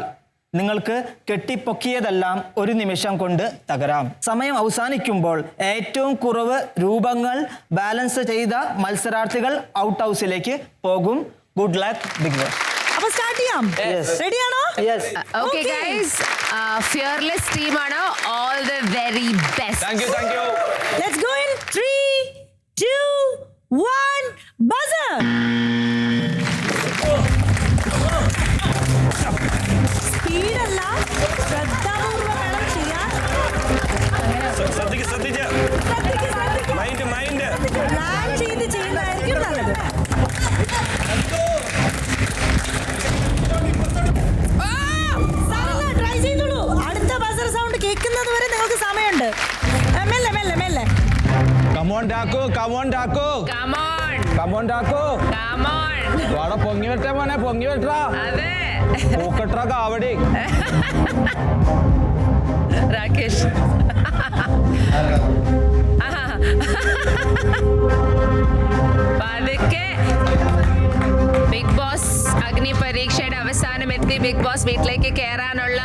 നിങ്ങൾക്ക് കെട്ടിപ്പൊക്കിയതെല്ലാം ഒരു നിമിഷം കൊണ്ട് തകരാം. സമയം അവസാനിക്കുമ്പോൾ ഏറ്റവും കുറവ് രൂപങ്ങൾ ബാലൻസ് ചെയ്ത മത്സരാർത്ഥികൾ ഔട്ട് ഹൗസിലേക്ക് പോകും. Good luck Big Boss. അപ്പോൾ സ്റ്റാർട്ട് ചെയ്യാം. റെഡിയാണോ? ഓക്കേ ഗയ്സ്, ഫിയർലെസ് ടീമാണ്. All the very best. Thank you. Let's go in 3 2 1 buzzer. സ്പീഡല്ല, ശ്രദ്ധാപൂർവ്വം വേണം ചെയ്യാൻ. പ്ലാൻ ചെയ്ത് ചെയ്യുന്നതായിരിക്കും നല്ലത്. ട്രൈ ചെയ്തോളൂ. അടുത്ത ബസർ സൗണ്ട് കേൾക്കുന്നത് വരെ നിങ്ങൾക്ക് സമയമുണ്ട്. മെല്ലെ മെല്ലെ മെല്ലെ. പൊങ്ങി വെട്ടാ മോനെ, പൊങ്ങി വെട്ടാ. പൂക്കട്ട കാവടി. രാകേഷ് പതുക്കെ. ബിഗ് ബോസ് അഗ്നി പരീക്ഷയുടെ അവസാനം എത്തി. ബിഗ് ബോസ് വീട്ടിലേക്ക് കയറാനുള്ള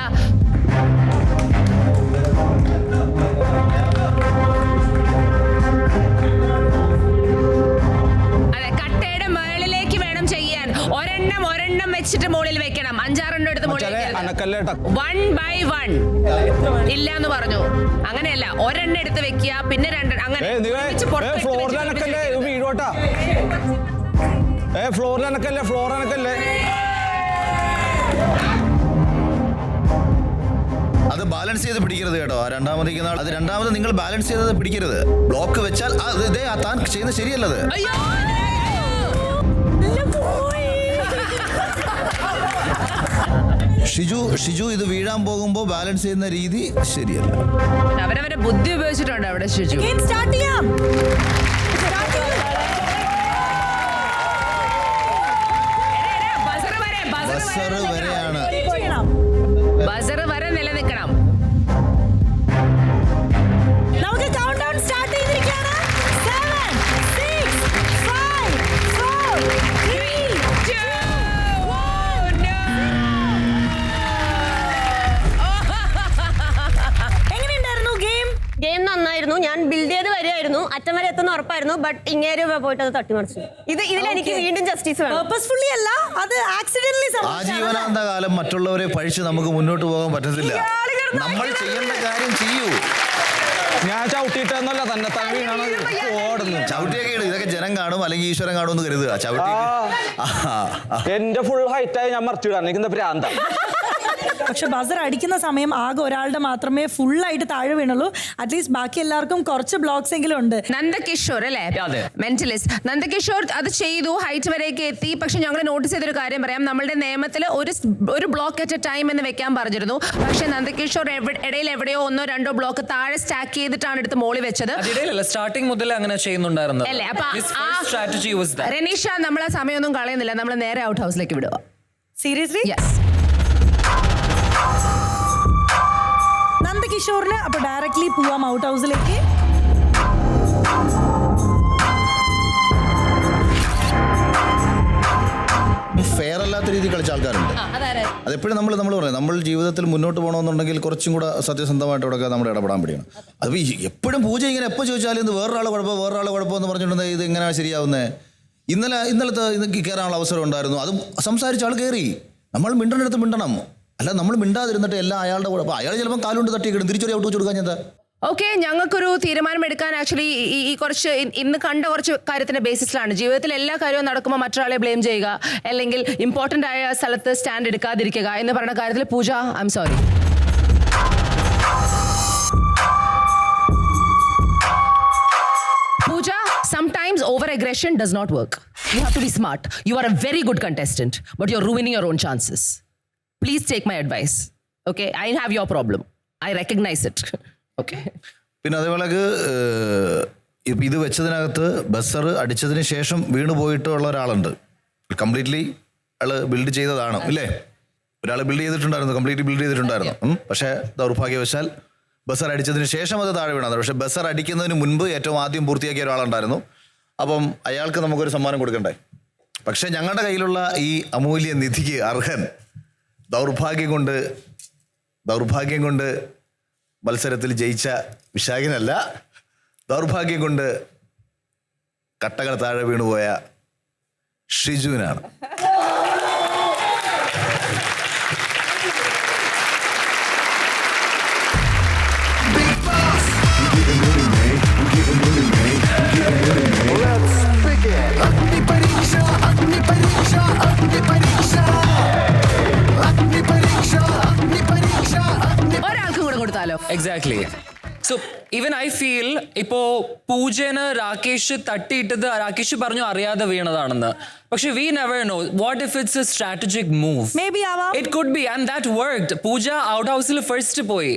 കട്ടയുടെ മുകളിലേക്ക് വേണം ചെയ്യാൻ. ഒരെണ്ണം വെച്ചിട്ട് മുകളിൽ വെക്കണം. 5-6 എടുത്ത് മുകളിൽ 1 by 1 ഇല്ല എന്ന് പറഞ്ഞു. അങ്ങനെയല്ല, ഒരെണ്ണം എടുത്ത് വെക്കുക, പിന്നെ 2 അങ്ങനെ അത് ബാലൻസ് ചെയ്ത് പിടിക്കരുത് കേട്ടോ. രണ്ടാമത് നിങ്ങൾ ബാലൻസ് ചെയ്തത് പിടിക്കരുത്. ബ്ലോക്ക് വെച്ചാൽ താൻ ചെയ്യുന്നത് ശരിയല്ലത്. ഷിജു ഇത് വീഴാൻ പോകുമ്പോ ബാലൻസ് ചെയ്യുന്ന രീതി ശരിയല്ല. അവരവരെ ബുദ്ധി ഉപയോഗിച്ചിട്ടുണ്ട് അവിടെ. ഷിജു സ്റ്റാർട്ട് ചെയ്യാം. ബസർ വരെയാണ്. ബസർ വരെ നിലനിൽക്കണം. നമുക്ക് കൗണ്ട് ഡൗൺ സ്റ്റാർട്ട് ചെയ്തിരിക്കുകയാണ്. 7 6 5 4 3 2 1. എങ്ങനെയുണ്ടായിരുന്നു ഗെയിം? നന്നായിരുന്നു. ഞാൻ ബിൽഡ് ചെയ്ത് വരികയായിരുന്നു. അറ്റം വരെ എത്തുന്ന ഉറപ്പായിരുന്നു. ബട്ട് ഇങ്ങേര് പോയിട്ട് അത് തട്ടിമറിച്ചു. ഇതിലെനിക്ക് വീണ്ടും ജസ്റ്റിസ് വേണം. പേർപ്പസ്ഫുള്ളി അല്ല, അത് ആക്സിഡന്റലി ആജീവനാന്ത കാലം മറ്റുള്ളവരെ പഴിച്ച് നമുക്ക് മുന്നോട്ട് പോകാൻ പറ്റത്തില്ല. നമ്മൾ ചെയ്യേണ്ട കാര്യം ചെയ്യൂ. ഞാൻ ചവിട്ടിയിട്ടെന്നല്ല തന്നെ വീണാണ് ഓടുന്നു. ചവിട്ടിയൊക്കെ ഇടും, ഇതൊക്കെ ജനം കാണും അല്ലെങ്കിൽ ഈശ്വരൻ കാണും എന്ന് കരുതുക. ചവിട്ടി എന്റെ ഫുൾ ഹൈറ്റായി ഞാൻ മറിച്ചിടാൻ എനിക്കെന്താ ഭ്രാന്ത. പക്ഷെ ബസർ അടിക്കുന്ന സമയം ആകെ ഒരാളുടെ മാത്രമേ ഫുള്ളായിട്ട് താഴെ വീണുള്ളൂ. അറ്റ്ലീസ്റ്റ് ബാക്കി എല്ലാവർക്കും കുറച്ച് ബ്ലോക്സ് എങ്കിലും ഉണ്ട്. നന്ദകിഷോർ അല്ലേ, മെന്റലിസ്റ്റ് നന്ദകിഷോർ അത് ചെയ്തു, ഹൈറ്റ് വരെയൊക്കെ എത്തി. പക്ഷെ ഞങ്ങൾ നോട്ടീസ് ചെയ്തൊരു കാര്യം പറയാം, നമ്മളുടെ നിയമത്തിൽ ഒരു ബ്ലോക്ക് അറ്റ് എ ടൈം എന്ന് വെക്കാൻ പറഞ്ഞിരുന്നു. പക്ഷെ നന്ദകിഷോർ ഇടയിൽ എവിടെയോ 1-2 ബ്ലോക്ക് താഴെ സ്റ്റാക്ക് ചെയ്തിട്ടാണ് എടുത്ത് മോളി വെച്ചത്. സ്റ്റാർട്ടിംഗ് മുതൽ അങ്ങനെ ചെയ്യുന്നുണ്ടായിരുന്നു. അല്ലേ, അപ്പൊ റെനീഷ നമ്മളെ സമയമൊന്നും കളയുന്നില്ല, നമ്മൾ നേരെ ഔട്ട് ഹൗസിലേക്ക് വിടുക. സീരിയസ്ലി? യെസ്. നന്ദകിഷോറിന് അപ്പൊ ഡയറക്ട്ലി പോവാം ഔട്ട് ഹൗസിലേക്ക്. ഫെയർ അല്ലാത്ത രീതിയിൽ കളിച്ച ആൾക്കാരുണ്ട്. അതെപ്പോഴും നമ്മൾ പറയാം, നമ്മൾ ജീവിതത്തിൽ മുന്നോട്ട് പോകണമെന്നുണ്ടെങ്കിൽ കുറച്ചും കൂടെ സത്യസന്ധമായിട്ട് ഇവിടെ നമ്മുടെ ഇടപെടാൻ പഠിക്കണം. അത് എപ്പോഴും പൂജ ഇങ്ങനെ എപ്പോൾ ചോദിച്ചാലും ഇത് വേറൊരാൾ കുഴപ്പമെന്ന് പറഞ്ഞിട്ടുണ്ടെങ്കിൽ ഇത് എങ്ങനെയാണ് ശരിയാവുന്നത്? ഇന്നലത്തെ കയറാനുള്ള അവസരം ഉണ്ടായിരുന്നു, അതും സംസാരിച്ച ആൾ കയറി. നമ്മൾ മിണ്ടണടുത്ത് മിണ്ടണം, അല്ല നമ്മൾ മിണ്ടാതിരുന്നിട്ട് എല്ലാം അയാളുടെ കുഴപ്പം. അയാൾ ചിലപ്പോൾ കാലുകൊണ്ട് തട്ടിക്കിടും, തിരിച്ചൊരു ഔട്ട് വെച്ച് കൊടുക്കാൻ എന്താ? ഓക്കെ, ഞങ്ങൾക്കൊരു തീരുമാനം എടുക്കാൻ ആക്ച്വലി ഈ കുറച്ച് ഇന്ന് കണ്ട കുറച്ച് കാര്യത്തിന്റെ ബേസിസിലാണ്. ജീവിതത്തിൽ എല്ലാ കാര്യവും നടക്കുമ്പോൾ മറ്റൊരാളെ ബ്ലെയിം ചെയ്യുക, അല്ലെങ്കിൽ ഇമ്പോർട്ടൻ്റ് ആയ സ്ഥലത്ത് സ്റ്റാൻഡ് എടുക്കാതിരിക്കുക എന്ന് പറയുന്ന കാര്യത്തിൽ Pooja, I'm sorry. Pooja, sometimes over-aggression does not work. You have to be smart. You are a very good contestant, but you're ruining your own chances. Please take my advice. Okay, I have your problem. I recognize it. Okay. പിന്നെ അതേപോലെ ഇത് വെച്ചതിനകത്ത് buzzer അടിച്ചതിന് ശേഷം വീണ് പോയിട്ടുള്ള ഒരാളുണ്ട്. Completely അയാൾ build ചെയ്തതാണ് ഇല്ലേ? ഒരാൾ ബിൽഡ് ചെയ്തിട്ടുണ്ടായിരുന്നു, കംപ്ലീറ്റ്ലി ബിൽഡ് ചെയ്തിട്ടുണ്ടായിരുന്നു. പക്ഷേ ദൗർഭാഗ്യവശാൽ ബസർ അടിച്ചതിന് ശേഷം അത് താഴെ വീണത്. പക്ഷേ ബസർ അടിക്കുന്നതിന് മുൻപ് ഏറ്റവും ആദ്യം പൂർത്തിയാക്കിയ ഒരാളുണ്ടായിരുന്നു. അപ്പം അയാൾക്ക് നമുക്കൊരു സമ്മാനം കൊടുക്കണ്ടേ? പക്ഷേ ഞങ്ങളുടെ കയ്യിലുള്ള ഈ അമൂല്യ നിധിക്ക് അർഹൻ ദൗർഭാഗ്യം കൊണ്ട് മത്സരത്തിൽ ജയിച്ച വിശാഖനല്ല, ദൗർഭാഗ്യം കൊണ്ട് കട്ടകൾ താഴെ വീണുപോയ ഷിജുവിനാണ്. ഒരാൾക്കും കൂടെ കൊടുത്താലോ? Exactly. So even I feel ഇപ്പോ പൂജന് രാകേഷ് തട്ടിയിട്ടത് രാകേഷ് പറഞ്ഞു അറിയാതെ വീണതാണെന്ന്. പക്ഷെ we never know what if it's a strategic move. It could be and that worked. Pooja out ഹൗസിൽ ഫസ്റ്റ് പോയി,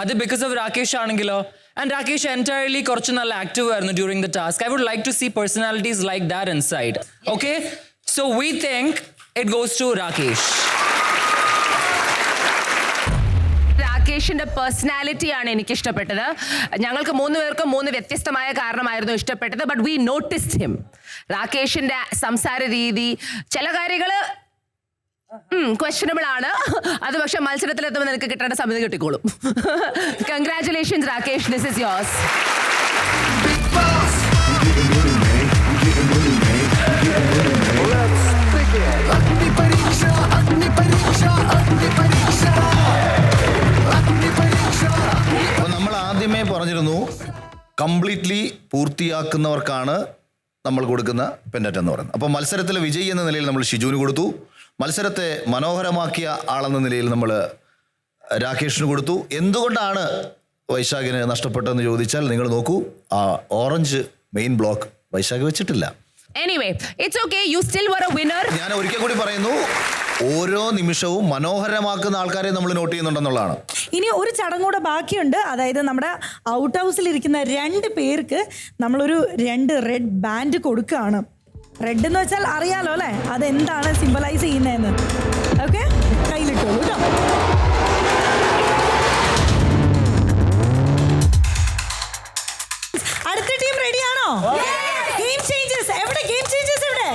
അത് ബിക്കോസ് ഓഫ് രാകേഷ് ആണെങ്കിലോ? ആൻഡ് രാകേഷ് എൻറ്റയർലി കുറച്ച് നല്ല ആക്റ്റീവ് ആയിരുന്നു during the task. I would like to see personalities like that inside. Okay, so we think it goes to Rakesh. രാകേഷിന്റെ പേഴ്സണാലിറ്റിയാണ് എനിക്ക് ഇഷ്ടപ്പെട്ടത്. ഞങ്ങൾക്ക് 3 പേർക്കും 3 വ്യത്യസ്തമായ കാരണമായിരുന്നു ഇഷ്ടപ്പെട്ടത്. But we noticed him. രാകേഷിന്റെ സംസാര രീതി, ചില കാര്യങ്ങള് ക്വസ്റ്റ്യനബിൾ ആണ്. അത് പക്ഷെ മത്സരത്തിലെത്തുമ്പോൾ നിനക്ക് കിട്ടേണ്ട സമയത്ത് കിട്ടിക്കോളും. Congratulations Rakesh, this is yours. അപ്പോൾ നമ്മൾ ആദ്യമേ പറഞ്ഞിരുന്നു, കംപ്ലീറ്റ്ലി പൂർത്തിയാക്കുന്നവർക്കാണ് നമ്മൾ കൊടുക്കുന്ന പെൻഡന്റ് എന്ന് പറയുന്നത്. അപ്പോൾ മത്സരത്തിലെ വിജയി എന്ന നിലയിൽ നമ്മൾ ഷിജുവിന് കൊടുത്തു. മത്സരത്തെ മനോഹരമാക്കിയ ആളെന്ന നിലയിൽ നമ്മൾ രാകേഷിന് കൊടുത്തു. എന്തുകൊണ്ടാണ് വൈശാഖിന് നഷ്ടപ്പെട്ടതെന്ന് ചോദിച്ചാൽ നിങ്ങൾ നോക്കൂ, ആ ഓറഞ്ച് മെയിൻ ബ്ലോക്ക് വൈശാഖ് വെച്ചിട്ടില്ല. Anyway, it's okay. You still were a winner. ഞാൻ ഒരിക്കൽ കൂടി പറയുന്നു, ഓരോ നിമിഷവും മനോഹരമാക്കുന്ന ആൾക്കാരെ നമ്മൾ നോട്ട് ചെയ്യുന്നുണ്ടെന്നുള്ളതാണ്. ഇനി ഒരു ചടങ്ങൂടെ ബാക്കിയുണ്ട്. അതായത് നമ്മുടെ ഔട്ട് ഹൗസിൽ ഇരിക്കുന്ന 2 പേർക്ക് നമ്മളൊരു 2 റെഡ് ബാൻഡ് കൊടുക്കുകയാണ്. റെഡ് എന്ന് വെച്ചാൽ അറിയാലോ അല്ലേ, അതെന്താണ് സിംബലൈസ് ചെയ്യുന്നതെന്ന്. ഓക്കെ, കയ്യിലിട്ടോളൂ കേട്ടോ. അടുത്ത ടീം റെഡിയാണോ? ഗെയിം ചേഞ്ചേഴ്സ് എവിടെ? ഗെയിം ചേഞ്ചേഴ്സ് എവിടെ?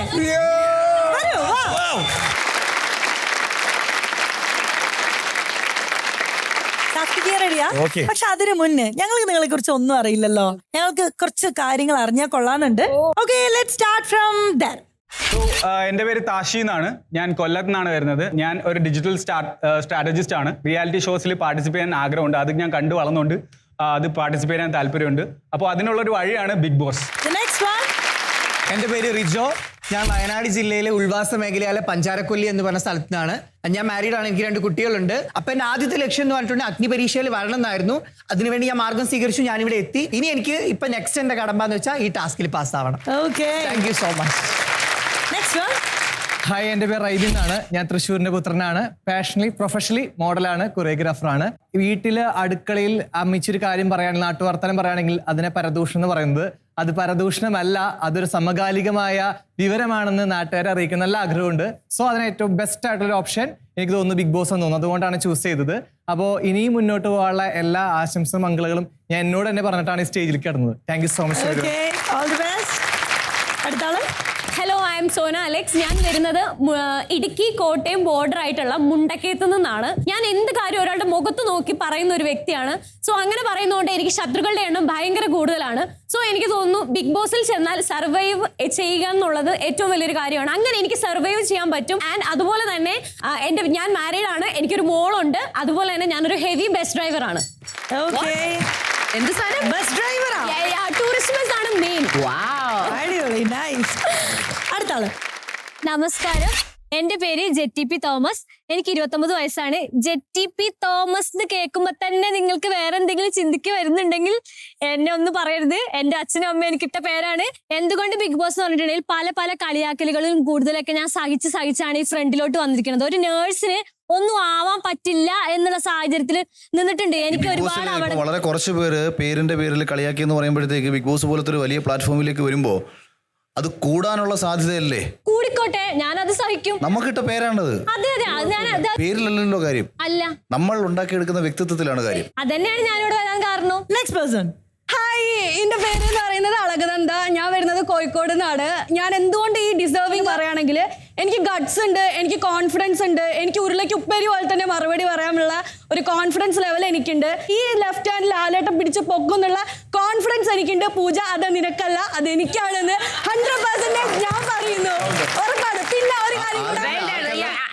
റെഡിയാ? Okay. പക്ഷെ അതിനു മുന്നേ ഞങ്ങൾക്ക് നിങ്ങളെ കുറിച്ച് ഒന്നും അറിയില്ലല്ലോ. ഞങ്ങൾക്ക് കുറച്ച് കാര്യങ്ങൾ അറിഞ്ഞാൽ കൊള്ളാനുണ്ട്. Okay, let's start from there. എൻ്റെ പേര് താഷി എന്നാണ്. ഞാൻ കൊല്ലത്ത് നിന്നാണ് വരുന്നത്. ഞാൻ ഒരു ഡിജിറ്റൽ സ്ട്രാറ്റജിസ്റ്റ് ആണ്. റിയാലിറ്റി ഷോസിൽ പാർട്ടിസിപ്പേറ്റ് ചെയ്യാൻ ആഗ്രഹമുണ്ട്. അത് ഞാൻ കണ്ടു വളർന്നുകൊണ്ട് അത് പാർട്ടിസിപ്പേറ്റ് ചെയ്യാൻ താല്പര്യമുണ്ട്. അപ്പോൾ അതിനുള്ളൊരു വഴിയാണ് ബിഗ് ബോസ്. എൻ്റെ പേര് റിജോ. ഞാൻ വയനാട് ജില്ലയിലെ ഉൾവാസ മേഖലയിലെ പഞ്ചാരക്കൊല്ലി എന്ന് പറഞ്ഞ സ്ഥലത്ത് നിന്നാണ്. ഞാൻ മാരീഡ് ആണ്. എനിക്ക് 2 കുട്ടികളുണ്ട്. അപ്പം എൻ്റെ ആദ്യത്തെ ലക്ഷ്യം എന്ന് പറഞ്ഞിട്ടുണ്ടെങ്കിൽ അഗ്നി പരീക്ഷയിൽ വരണം എന്നായിരുന്നു. അതിനുവേണ്ടി ഞാൻ മാർഗം സ്വീകരിച്ചു. ഞാനിവിടെ എത്തി. ഇനി എനിക്ക് ഇപ്പം നെക്സ്റ്റ് എൻ്റെ കടമ്പ എന്ന് വെച്ചാൽ ഈ ടാസ്കിൽ പാസ്സാവണം. Thank you so much. Hi, എൻ്റെ പേര് റൈബിൻ എന്നാണ്. ഞാൻ തൃശ്ശൂരിൻ്റെ പുത്രനാണ്. പ്രൊഫഷണലി മോഡലാണ്, കൊറിയോഗ്രാഫറാണ്. വീട്ടിൽ അടുക്കളയിൽ അമ്മച്ചൊരു കാര്യം പറയുകയാണെങ്കിൽ, നാട്ടുവർത്തനം പറയുകയാണെങ്കിൽ അതിനെ പരദൂഷണം എന്ന് പറയുന്നത്. അത് പരദൂഷണമല്ല, അതൊരു സമകാലികമായ വിവരമാണെന്ന് നാട്ടുകാരെ അറിയിക്കുന്ന നല്ല ആഗ്രഹമുണ്ട്. സോ അതിന് ഏറ്റവും ബെസ്റ്റ് ആയിട്ടുള്ള ഓപ്ഷൻ എനിക്ക് തോന്നുന്നു ബിഗ് ബോസ് എന്ന് തോന്നുന്നു. അതുകൊണ്ടാണ് ചൂസ് ചെയ്തത്. അപ്പോൾ ഇനിയും മുന്നോട്ട് പോകാനുള്ള എല്ലാ ആശംസ മംഗളങ്ങളും ഞാൻ എന്നോട് തന്നെ പറഞ്ഞിട്ടാണ് ഈ സ്റ്റേജിലേക്ക് കടന്നത്. Thank you so much. Hello, I M Sona Alex. ഞാൻ വരുന്നത് ഇടുക്കി കോട്ടയം ബോർഡർ ആയിട്ടുള്ള മുണ്ടക്കയത്ത് നിന്നാണ്. ഞാൻ എന്ത് കാര്യം ഒരാളുടെ മുഖത്ത് നോക്കി പറയുന്ന ഒരു വ്യക്തിയാണ്. സോ അങ്ങനെ പറയുന്നതുകൊണ്ട് എനിക്ക് ശത്രുക്കളുടെ എണ്ണം ഭയങ്കര കൂടുതലാണ്. സോ എനിക്ക് തോന്നുന്നു ബിഗ് ബോസിൽ ചെന്നാൽ സർവൈവ് ചെയ്യുക എന്നുള്ളത് ഏറ്റവും വലിയൊരു കാര്യമാണ്. അങ്ങനെ എനിക്ക് സർവൈവ് ചെയ്യാൻ പറ്റും. ആൻഡ് അതുപോലെ തന്നെ ഞാൻ മാരീഡ് ആണ്. എനിക്കൊരു മോളുണ്ട്. അതുപോലെ തന്നെ ഞാനൊരു ഹെവി ബസ് ഡ്രൈവർ ആണ്. എന്ത് സാധനം? ബസ് ഡ്രൈവറാ? ടൂറിസ്റ്റ് ബസ് ആണ് മെയിൻ. അടുത്താള്. നമസ്കാരം, എന്റെ പേര് ജെറ്റി തോമസ്. എനിക്ക് 29 വയസ്സാണ്. ജെറ്റി തോമസ് എന്ന് കേൾക്കുമ്പോ തന്നെ നിങ്ങൾക്ക് വേറെ എന്തെങ്കിലും ചിന്തിക്ക് വരുന്നുണ്ടെങ്കിൽ എന്നെ ഒന്ന് പറയരുത്. എന്റെ അച്ഛനും അമ്മയും എനിക്കിട്ട പേരാണ്. എന്തുകൊണ്ട് ബിഗ് ബോസ് എന്ന് പറഞ്ഞിട്ടുണ്ടെങ്കിൽ പല കളിയാക്കലുകളും കൂടുതലൊക്കെ ഞാൻ സഹിച്ചാണ് ഈ ഫ്രണ്ടിലോട്ട് വന്നിരിക്കുന്നത്. ഒരു നേഴ്സിന് ഒന്നും ആവാൻ പറ്റില്ല എന്നുള്ള സാഹചര്യത്തിൽ നിന്നിട്ടുണ്ട്. എനിക്ക് ഒരുപാട് വളരെ കുറച്ച് പേര് പേരിന്റെ പേരിൽ കളിയാക്കി എന്ന് പറയുമ്പോഴത്തേക്ക് ബിഗ് ബോസ് പോലത്തെ ഒരു വലിയ പ്ലാറ്റ്ഫോമിലേക്ക് വരുമ്പോ അത് കൂടാനുള്ള സാധ്യതയല്ലേ? കൂടിക്കോട്ടെ, ഞാനത് സഹിക്കും. നമുക്കിട്ട പേരാണത്. അതെ, പേരിലല്ലോ കാര്യം. അല്ല, നമ്മൾ ഉണ്ടാക്കിയെടുക്കുന്ന വ്യക്തിത്വത്തിലാണ് കാര്യം. അതന്നെയാണ് ഞാനിവിടെ വരാൻ കാരണം. Next person. ഹായ്, എന്റെ പേര് എന്ന് പറയുന്നത് അളകനന്ദ. ഞാൻ വരുന്നത് കോഴിക്കോട് നിന്നാണ്. ഞാൻ എന്തുകൊണ്ട് ഈ ഡിസേർവിങ് പറയുകയാണെങ്കിൽ എനിക്ക് ഗട്ട്സ് ഉണ്ട്, എനിക്ക് കോൺഫിഡൻസ് ഉണ്ട്, എനിക്ക് ഉരുളയ്ക്ക് ഉപ്പേരി പോലെ തന്നെ മറുപടി പറയാനുള്ള ഒരു കോൺഫിഡൻസ് ലെവൽ എനിക്കുണ്ട്. ഈ ലെഫ്റ്റ് ഹാൻഡ് ലാലേട്ടം പിടിച്ച് പൊക്കുന്നുള്ള കോൺഫിഡൻസ് എനിക്കുണ്ട്. പൂജ, അത് നിനക്കല്ല, അത് എനിക്കാണെന്ന് 100% ഞാൻ പറയുന്നു. ഉറപ്പാണ്. പിന്നെ ഒരു കാര്യം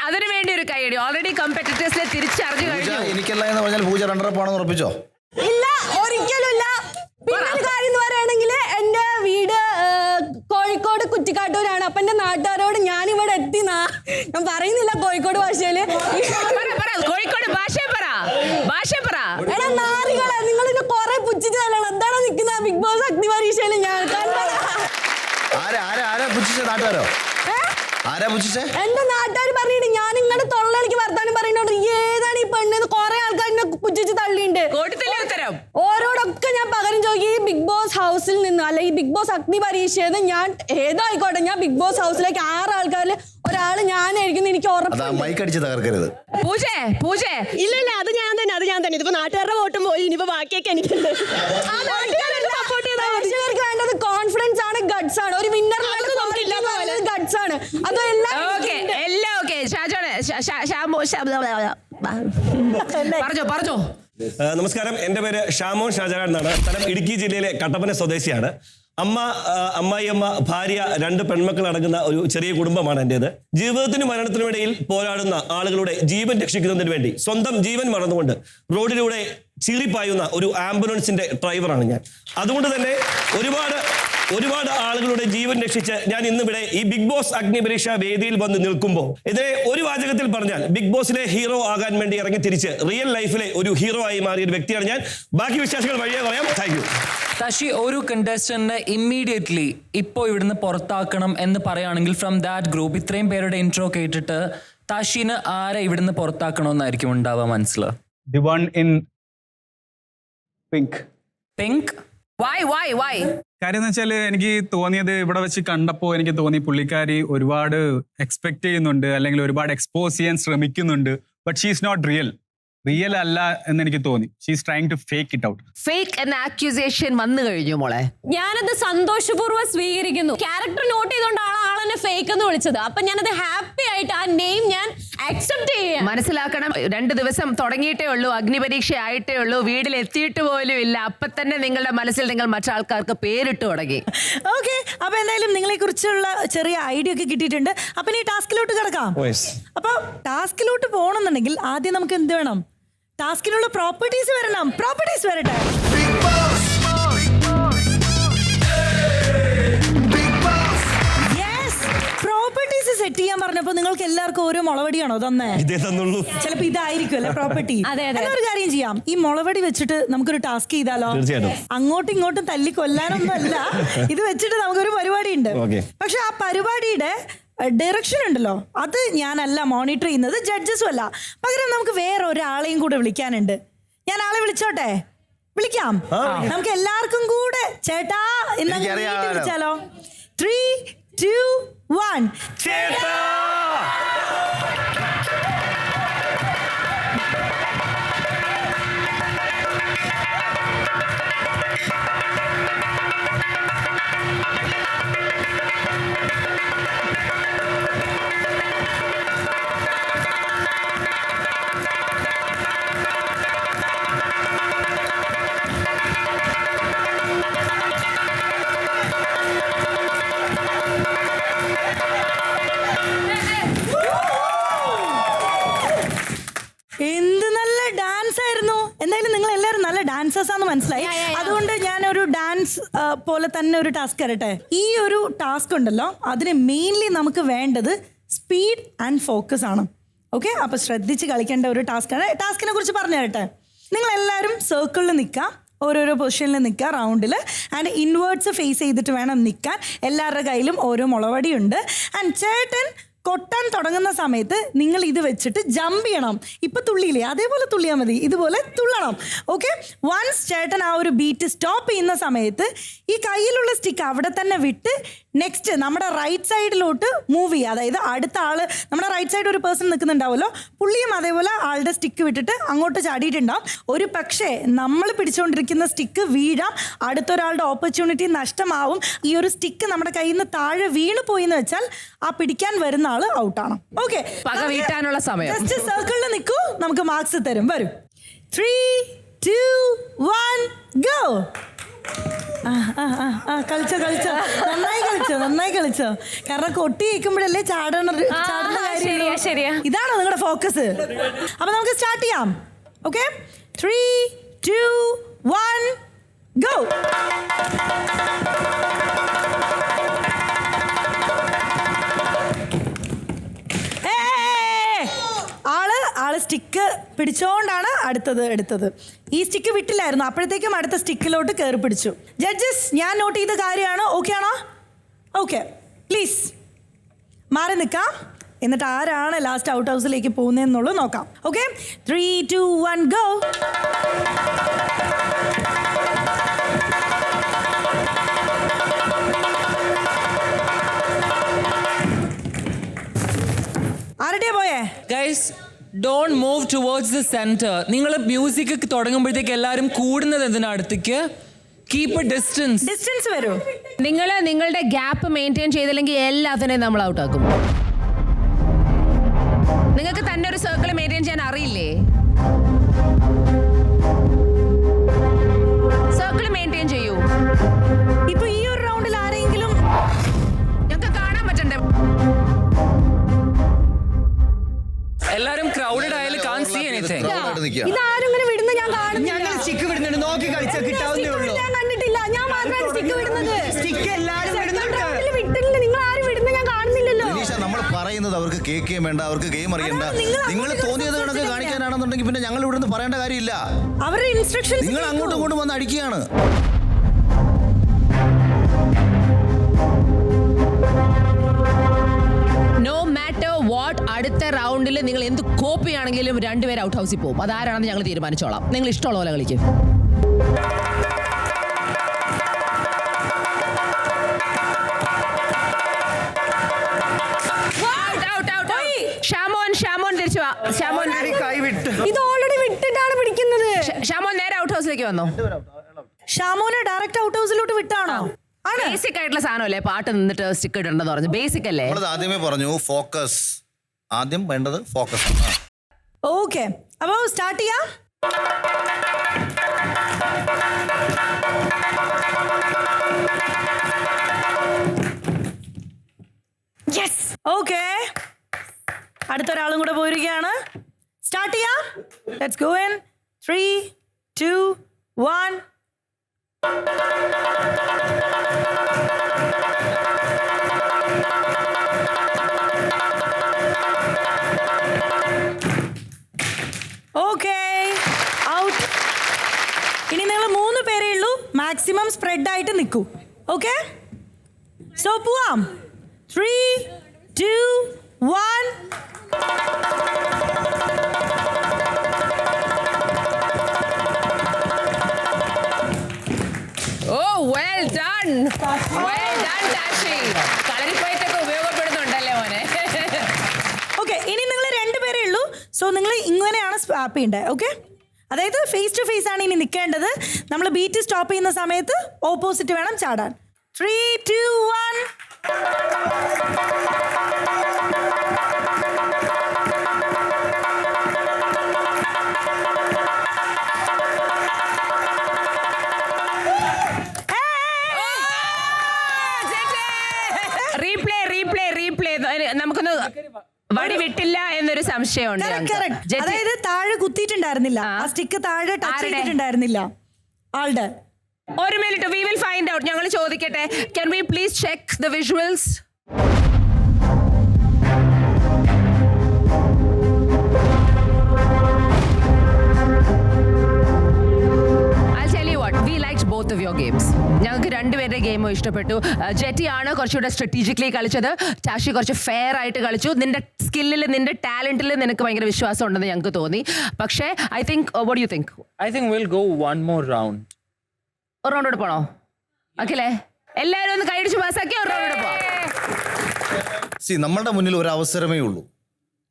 അതിനു വേണ്ടി ഒരു കൈയടി. ഓൾറെഡി കോമ്പറ്റീറ്റേഴ്സിനെ തിരിച്ചറിഞ്ഞു കഴിഞ്ഞു. എനിക്കല്ല എന്ന് പറഞ്ഞാൽ പൂജ രണ്ടരപ്പാണെന്ന് ഉറപ്പിച്ചോ? ഇല്ല, ഒരിക്കലുമില്ല. പിന്നെ ഒരു കാര്യം എന്ന് പറയുകയാണെങ്കിൽ എന്റെ വീട് കോഴിക്കോട് കുറ്റിക്കാട്ടൂരാണ്. അപ്പൊ എന്റെ നാട്ടുകാരോട് ഞാനിവിടെ എത്തി ഞാൻ പറയുന്നില്ല കോഴിക്കോട് ഭാഷയില്. കോഴിക്കോട് ഭാഷ എടാ നാറികളെ, നിങ്ങൾ ഇന്ന് കൊറേ പുച്ഛിച്ച് നല്ലതാണ്. എന്താണോ നിൽക്കുന്ന ബിഗ് ബോസ് അഗ്നി പരീക്ഷയിൽ ഞാൻ എന്റെ നാട്ടുകാർ പറഞ്ഞിട്ട് ഞാൻ നിങ്ങളുടെ തൊള്ളലേക്ക് വർത്താനം പറയുന്നുണ്ട്. ഏതാണ് ഈ പെണ്ണെന്ന് കുറെ ആൾക്കാരിനെ പുച്ഛിച്ച് തള്ളിണ്ട്. ഓരോടൊക്കെ ഞാൻ പകരം ചോദിക്കും. ഈ ബിഗ് ബോസ് ഹൗസിൽ നിന്ന് അല്ല ഈ ബിഗ് ബോസ് അഗ്നി പരീക്ഷയിൽ ഞാൻ ഏതായിക്കോട്ടെ, ഞാൻ ബിഗ് ബോസ് ഹൗസിലേക്ക് 6 ആൾക്കാരിൽ ഒരാള് ഞാനായിരിക്കും. എനിക്ക് തകർക്കരുത്. ഇല്ല, അത് ഞാൻ തന്നെ. ഇതിപ്പോ നാട്ടുകാരുടെ വോട്ടും പോയി. ഇനിയിപ്പോ ബാക്കിയൊക്കെ എനിക്കുണ്ട്. നാട്ടുകാർക്ക് വേണ്ടത് കോൺഫിഡൻസ് ആണ്, ഗട്ട്സ് ആണ്. ഒരു വിന്നർ ഗട്ട്സ് ആണ്. അതെല്ലാം പറഞ്ഞോ. നമസ്കാരം, എൻ്റെ പേര് ഷാമോൻ ഷാജഹാൻ എന്നാണ്. സ്ഥലം ഇടുക്കി ജില്ലയിലെ കട്ടപ്പന സ്വദേശിയാണ്. അമ്മായിയമ്മ, ഭാര്യ, 2 പെൺമക്കൾ അടങ്ങുന്ന ഒരു ചെറിയ കുടുംബമാണ് എൻ്റേത്. ജീവിതത്തിനും മരണത്തിനും ഇടയിൽ പോരാടുന്ന ആളുകളുടെ ജീവൻ രക്ഷിക്കുന്നതിന് വേണ്ടി സ്വന്തം ജീവൻ മറന്നുകൊണ്ട് റോഡിലൂടെ ചീറിപ്പായുന്ന ഒരു ആംബുലൻസിന്റെ ഡ്രൈവറാണ് ഞാൻ. അതുകൊണ്ട് തന്നെ ഒരുപാട് ആളുകളുടെ ജീവൻ രക്ഷിച്ച് ഞാൻ ഇന്നിവിടെ ഈ ബിഗ് ബോസ് അഗ്നിപരീക്ഷ വേദിയിൽ വന്ന് നിൽക്കുമ്പോൾ ഇതിനെ ഒരു വാചകത്തിൽ പറഞ്ഞാൽ ബിഗ് ബോസിലെ ഹീറോ ആകാൻ വേണ്ടി ഇറങ്ങി തിരിച്ച് റിയൽ ലൈഫിലെ ഒരു ഹീറോ ആയി മാറിയ ഒരു വ്യക്തിയാണ് ഞാൻ. ബാക്കി വിശേഷങ്ങൾ വഴിയേ പറയാം. Thank you. താഷി, ഒരു കണ്ടസ്റ്റന്റിനെ ഇമ്മീഡിയറ്റ്ലി ഇപ്പോൾ ഇവിടുന്ന് പുറത്താക്കണം എന്ന് പറയുകയാണെങ്കിൽ ഫ്രം ദാറ്റ് ഗ്രൂപ്പ് ഇത്രയും പേരുടെ ഇൻട്രോ കേട്ടിട്ട് താഷിന് ആരെ ഇവിടുന്ന് പുറത്താക്കണമെന്നായിരിക്കും ഉണ്ടാവുക മനസ്സിൽ? The one in pink. Why? കാര്യം എന്ന് വെച്ചാൽ എനിക്ക് തോന്നിയത് ഇവിടെ വെച്ച് കണ്ടപ്പോൾ എനിക്ക് തോന്നി പുള്ളിക്കാരി ഒരുപാട് എക്സ്പെക്ട് ചെയ്യുന്നുണ്ട്, അല്ലെങ്കിൽ ഒരുപാട് എക്സ്പോസ് ചെയ്യാൻ ശ്രമിക്കുന്നുണ്ട്. But she is not real അല്ല എന്ന് എനിക്ക് തോന്നി. She is trying to fake it out. Fake എന്ന ആക്യൂസേഷൻ വന്നു കഴിഞ്ഞു മോളെ. ഞാനത് സന്തോഷപൂർവ്വം സ്വീകരിക്കുന്നു. ക്യാരക്ടർ നോട്ട് ചെയ്തുകൊണ്ടാണ് ആളെന്നെ ഫേക്ക് എന്ന് വിളിച്ചത്. അപ്പൊ ഞാനത് ഹാപ്പി ആയിട്ട് ആ നെയിം ഞാൻ അക്സെപ്റ്റ് ചെയ്യാം. മനസ്സിലാക്കണം, 2 ദിവസം തുടങ്ങിയിട്ടേ ഉള്ളൂ, അഗ്നിപരീക്ഷ ആയിട്ടേ ഉള്ളൂ, വീട്ടിൽ എത്തിയിട്ട് പോലും ഇല്ല. അപ്പൊ തന്നെ നിങ്ങളുടെ മനസ്സിൽ നിങ്ങൾ മറ്റാൾക്കാർക്ക് പേരിട്ട് തുടങ്ങി. ഓക്കെ, അപ്പൊ എന്തായാലും നിങ്ങളെ കുറിച്ചുള്ള ചെറിയ ഐഡിയ ഒക്കെ കിട്ടിയിട്ടുണ്ട്. അപ്പൊ ഈ ടാസ്കിലോട്ട് കിടക്കാം. അപ്പൊ ടാസ്കിലോട്ട് പോകണമെന്നുണ്ടെങ്കിൽ ആദ്യം നമുക്ക് എന്ത് വേണം? ടാസ്കിനുള്ള പ്രോപ്പർട്ടീസ് വരണം. പ്രോപ്പർട്ടീസ് വരട്ടെ. പ്രോപ്പർട്ടീസ് സെറ്റ് ചെയ്യാൻ പറഞ്ഞപ്പോ നിങ്ങൾക്ക് എല്ലാവർക്കും ഓരോ മുളവടിയാണോ തന്നെ? ചിലപ്പോ ഇതായിരിക്കും അല്ലെ പ്രോപ്പർട്ടി. ഒരു കാര്യം ചെയ്യാം, ഈ മുളവടി വെച്ചിട്ട് നമുക്കൊരു ടാസ്ക് ചെയ്താലോ? അങ്ങോട്ടും ഇങ്ങോട്ടും തല്ലി കൊല്ലാനൊന്നും അല്ല, ഇത് വെച്ചിട്ട് നമുക്കൊരു പരിപാടി ഉണ്ട്. പക്ഷെ ആ പരിപാടിയുടെ ഡയറക്ഷൻ ഉണ്ടല്ലോ, അത് ഞാനല്ല മോണിറ്റർ ചെയ്യുന്നത്, ജഡ്ജസും അല്ല. പകരം നമുക്ക് വേറെ ഒരാളെയും കൂടെ വിളിക്കാനുണ്ട്. ഞാൻ ആളെ വിളിച്ചോട്ടെ? വിളിക്കാം. നമുക്ക് എല്ലാവർക്കും കൂടെ ചേട്ടാ എന്ന് വിളിച്ചാലോ? 3, 2, 1. ചേട്ടാ! എന്ത് നല്ല ഡാൻസ് ആയിരുന്നു. എന്തായാലും നിങ്ങൾ എല്ലാവരും നല്ല ഡാൻസേഴ്സ് ആണെന്ന് മനസ്സിലായി. അതുകൊണ്ട് ഞാൻ ഒരു ഡാൻസ് പോലെ തന്നെ ഒരു ടാസ്ക് തരട്ടെ. ഈ ഒരു ടാസ്ക് ഉണ്ടല്ലോ, അതിന് മെയിൻലി നമുക്ക് വേണ്ടത് സ്പീഡ് ആൻഡ് ഫോക്കസ് ആണ്. ഓക്കെ, അപ്പൊ ശ്രദ്ധിച്ച് കളിക്കേണ്ട ഒരു ടാസ്ക്കാണ്. ടാസ്കിനെ കുറിച്ച് പറഞ്ഞു തരട്ടെ. നിങ്ങൾ എല്ലാവരും സർക്കിളിൽ നിൽക്കാം, ഓരോരോ പൊസിഷനിൽ നിൽക്കുക റൗണ്ടിൽ. ആൻഡ് ഇൻവേർഡ്സ് ഫേസ് ചെയ്തിട്ട് വേണം നിൽക്കാൻ. എല്ലാവരുടെ കയ്യിലും ഓരോ മുളവടിയുണ്ട്. ആൻഡ് ചേട്ടൻ കൊട്ടാൻ തുടങ്ങുന്ന സമയത്ത് നിങ്ങൾ ഇത് വെച്ചിട്ട് ജമ്പ് ചെയ്യണം. ഇപ്പൊ തുള്ളിയില്ലേ, അതേപോലെ തുള്ളിയാൽ മതി, ഇതുപോലെ തുള്ളണം. ഓക്കെ, വൺസ് ചേട്ടൻ ആ ഒരു ബീറ്റ് സ്റ്റോപ്പ് ചെയ്യുന്ന സമയത്ത് ഈ കയ്യിലുള്ള സ്റ്റിക്ക് അവിടെ തന്നെ വിട്ട് നെക്സ്റ്റ് നമ്മുടെ റൈറ്റ് സൈഡിലോട്ട് മൂവ് ചെയ്യുക. അതായത് അടുത്ത ആള്, നമ്മുടെ റൈറ്റ് സൈഡ് ഒരു പേഴ്സൺ നിൽക്കുന്നുണ്ടാവുമല്ലോ, പുള്ളിയും അതേപോലെ ആളുടെ സ്റ്റിക്ക് വിട്ടിട്ട് അങ്ങോട്ട് ചാടിയിട്ടുണ്ടാവും. ഒരു പക്ഷേ നമ്മൾ പിടിച്ചുകൊണ്ടിരിക്കുന്ന സ്റ്റിക്ക് വീഴാം, അടുത്തൊരാളുടെ ഓപ്പർച്യൂണിറ്റി നഷ്ടമാവും. ഈ ഒരു സ്റ്റിക്ക് നമ്മുടെ കയ്യിൽ നിന്ന് താഴെ വീണ് പോയി എന്ന് വെച്ചാൽ ആ പിടിക്കാൻ വരുന്ന ആള് ഔട്ടാണ്. ഓക്കെ, പക വീട്ടാനുള്ള സമയം. ജസ്റ്റ് സർക്കിളിൽ നിൽക്കൂ, നമുക്ക് മാർക്സ് തരും. വരും. 3, 2, 1 ഗോ. നന്നായി കളിച്ചോ. കാരണം കൊട്ടി കേൾക്കുമ്പോഴല്ലേ ചാടുന്ന കാര്യം. ഇതാണോ നിങ്ങളുടെ ഫോക്കസ്? അപ്പൊ നമുക്ക് സ്റ്റാർട്ട് ചെയ്യാം. Okay, 3, 2, 1 go. ആള് സ്റ്റിക്ക് പിടിച്ചോണ്ടാണ് അടുത്തത് എടുത്തത്. ഈ സ്റ്റിക്ക് വിട്ടില്ലായിരുന്നു, അപ്പോഴത്തേക്കും അടുത്ത സ്റ്റിക്കിലോട്ട് കയറി പിടിച്ചു. ജഡ്ജസ്, ഞാൻ നോട്ട് ചെയ്ത കാര്യമാണ്. ഓക്കെ ആണോ? ഓക്കെ, പ്ലീസ് മാറി നിൽക്കാം. എന്നിട്ട് ആരാണ് ലാസ്റ്റ് ഔട്ട് ഹൗസിലേക്ക് പോകുന്നതെന്നുള്ളത് നോക്കാം. Okay, 3, 2, 1 go. ആരുടെ പോയേ? Guys, don't move towards the centre. നിങ്ങൾ മ്യൂസിക് തുടങ്ങുമ്പോഴത്തേക്ക് എല്ലാവരും കൂടുന്നത് എന്തിനാ അടുത്തേക്ക്? കീപ്പ് ഡിസ്റ്റൻസ് വരൂ. നിങ്ങൾ നിങ്ങളുടെ ഗ്യാപ്പ് മെയിൻറ്റെയിൻ ചെയ്തില്ലെങ്കിൽ എല്ലാത്തിനെയും നമ്മൾ ഔട്ടാക്കും. നിങ്ങൾക്ക് തന്നെ ഒരു സർക്കിൾ മെയിൻറ്റെയിൻ ചെയ്യാൻ അറിയില്ലേ? സർക്കിൾ മെയിൻറ്റെയിൻ ചെയ്യൂ. ഇപ്പൊ ഈ ഒരു റൗണ്ടിൽ ആരെങ്കിലും ഞങ്ങൾക്ക് കാണാൻ പറ്റണ്ടേ? എല്ലാരും ക്രൗഡഡ് ആയാലും കാൻ സീ എനിത്തിങ്. ഇതാരും ഇങ്ങനെ വിടുന്ന ഞാൻ കാണുന്നില്ല. ഞങ്ങൾ സ്റ്റിക്ക് വിടുന്നുണ്ട്, നോക്കി കളിച്ചാൽ കിട്ടാവുന്നേ ഉള്ളൂ. ഞാൻ കണ്ടിട്ടില്ല, ഞാൻ മാത്രമാണ് സ്റ്റിക്ക് വിടുന്നത്. സ്റ്റിക്ക് എല്ലാരും വിടുന്നുണ്ട്. വിട്ടില്ല, നിങ്ങൾ ആരും വിടുന്ന ഞാൻ കാണുന്നില്ലല്ലോ. നമ്മൾ പറയുന്നത് അവർക്ക് കേൾക്കുകയും വേണ്ട, അവർക്ക് ഗെയിം അറിയണ്ട. നിങ്ങൾ തോന്നിയത് കണക്ക് കാണിക്കാനാണെന്നുണ്ടെങ്കിൽ പിന്നെ ഞങ്ങൾ ഇവിടുന്ന് പറയേണ്ട കാര്യമില്ല. അവരുടെ ഇൻസ്ട്രക്ഷൻസ് നിങ്ങൾ അങ്ങോട്ടും ഇങ്ങോട്ടും വന്ന് അടിക്കുകയാണ്. നോ മാറ്റർ വാട്ട്, അടുത്ത റൗണ്ടിൽ നിങ്ങൾ എന്ത് കോപ്പിയാണെങ്കിലും 2 പേര് ഔട്ട് ഹൗസിൽ പോകും. അതാരാണെന്ന് ഞങ്ങൾ തീരുമാനിച്ചോളാം. നിങ്ങൾ ഇഷ്ടമുള്ള പോലെ കളിക്കും. ഷാമോൻ തിരിച്ചു വാ. ഷാമോൻ ഇത് ഓൾറെഡി വിട്ടിട്ടാണ് പിടിക്കുന്നത്. ഷാമോൻ നേരെ ഔട്ട് ഹൗസിലേക്ക് വന്നോ. ഷാമോനെ ഡയറക്റ്റ് ഔട്ട് ഹൗസിലോട്ട് വിട്ടാണോ? ബേസിക് ആയിട്ടുള്ള സാധനമല്ലേ പാട്ട് നിന്നിട്ട് സ്റ്റിക്ക് ഇടണ്ടെന്ന് പറഞ്ഞു. ബേസിക് അല്ലേ? ആദ്യമേ പറഞ്ഞു ഫോക്കസ്. ആദ്യം വേണ്ടത് ഫോക്കസ് ആണ്. ഓക്കെ, അപ്പോൾ സ്റ്റാർട്ട് ചെയ്യാം. Yes, okay. അടുത്തൊരാളും കൂടെ പോയിരിക്കുകയാണ്. സ്റ്റാർട്ട് ചെയ്യാം. Let's go in 3, 2, 1. Okay, out. ഇനി നിങ്ങൾ 3 പേരേ ഉള്ളൂ. മാക്സിമം സ്പ്രെഡ് ആയിട്ട് നിൽക്കൂ. ഓക്കെ, സോ പോവാം. 3, 2, 1. Well done, well done Tashi. കളരിപ്പയറ്റൊക്കെ ഉപയോഗപ്പെടുന്നുണ്ടല്ലേ മോനെ. ഓക്കെ, ഇനി നിങ്ങൾ 2 പേരേ ഉള്ളൂ. സോ നിങ്ങൾ ഇങ്ങനെയാണ് സ്വാപ്പ് ചെയ്യേണ്ടത്. ഓക്കെ, അതായത് ഫേസ് ടു ഫേസ് ആണ് ഇനി നിൽക്കേണ്ടത്. നമ്മൾ ബീറ്റ് സ്റ്റോപ്പ് ചെയ്യുന്ന സമയത്ത് ഓപ്പോസിറ്റ് വേണം ചാടാൻ. 3, 2, 1. റീപ്ലേ നമുക്കൊന്ന് വടി വിട്ടില്ല എന്നൊരു സംശയമുണ്ട്. അതായത് താഴെ കുത്തിയിട്ടുണ്ടായിരുന്നില്ല, ആ സ്റ്റിക്ക് താഴെ ടച്ച് ചെയ്തിട്ടുണ്ടായിരുന്നില്ല ആളുടെ. ഒരു minute, we will find out. ഞങ്ങൾ ചോദിക്കട്ടെ, can we please check the visuals? Both of your games. ഞങ്ങൾക്ക് 2 പേരുടെ ഗെയിമും ഇഷ്ടപ്പെട്ടു. ജെറ്റി ആണ് കുറച്ചുകൂടെ സ്ട്രാറ്റജിക്കലി കളിച്ചത്. ടാഷി കുറച്ച് ഫെയർ ആയിട്ട് കളിച്ചു. നിന്റെ സ്കില്ലിൽ, നിന്റെ ടാലന്റിൽ നിനക്ക് ഭയങ്കര വിശ്വാസം ഉണ്ടെന്ന് ഞങ്ങൾക്ക് തോന്നി. പക്ഷേ I think, what you think? I think we'll go one more round. ഒരു റൗണ്ടോട് പോണോ? ഓക്കെല്ലേ, എല്ലാവരും ഒന്ന് കൈയടിച്ച് പാസ്സാക്കി ഒരു റൗണ്ടോട് പോവാം. നമ്മളുടെ മുന്നിൽ ഒരു അവസരമേ ഉള്ളൂ.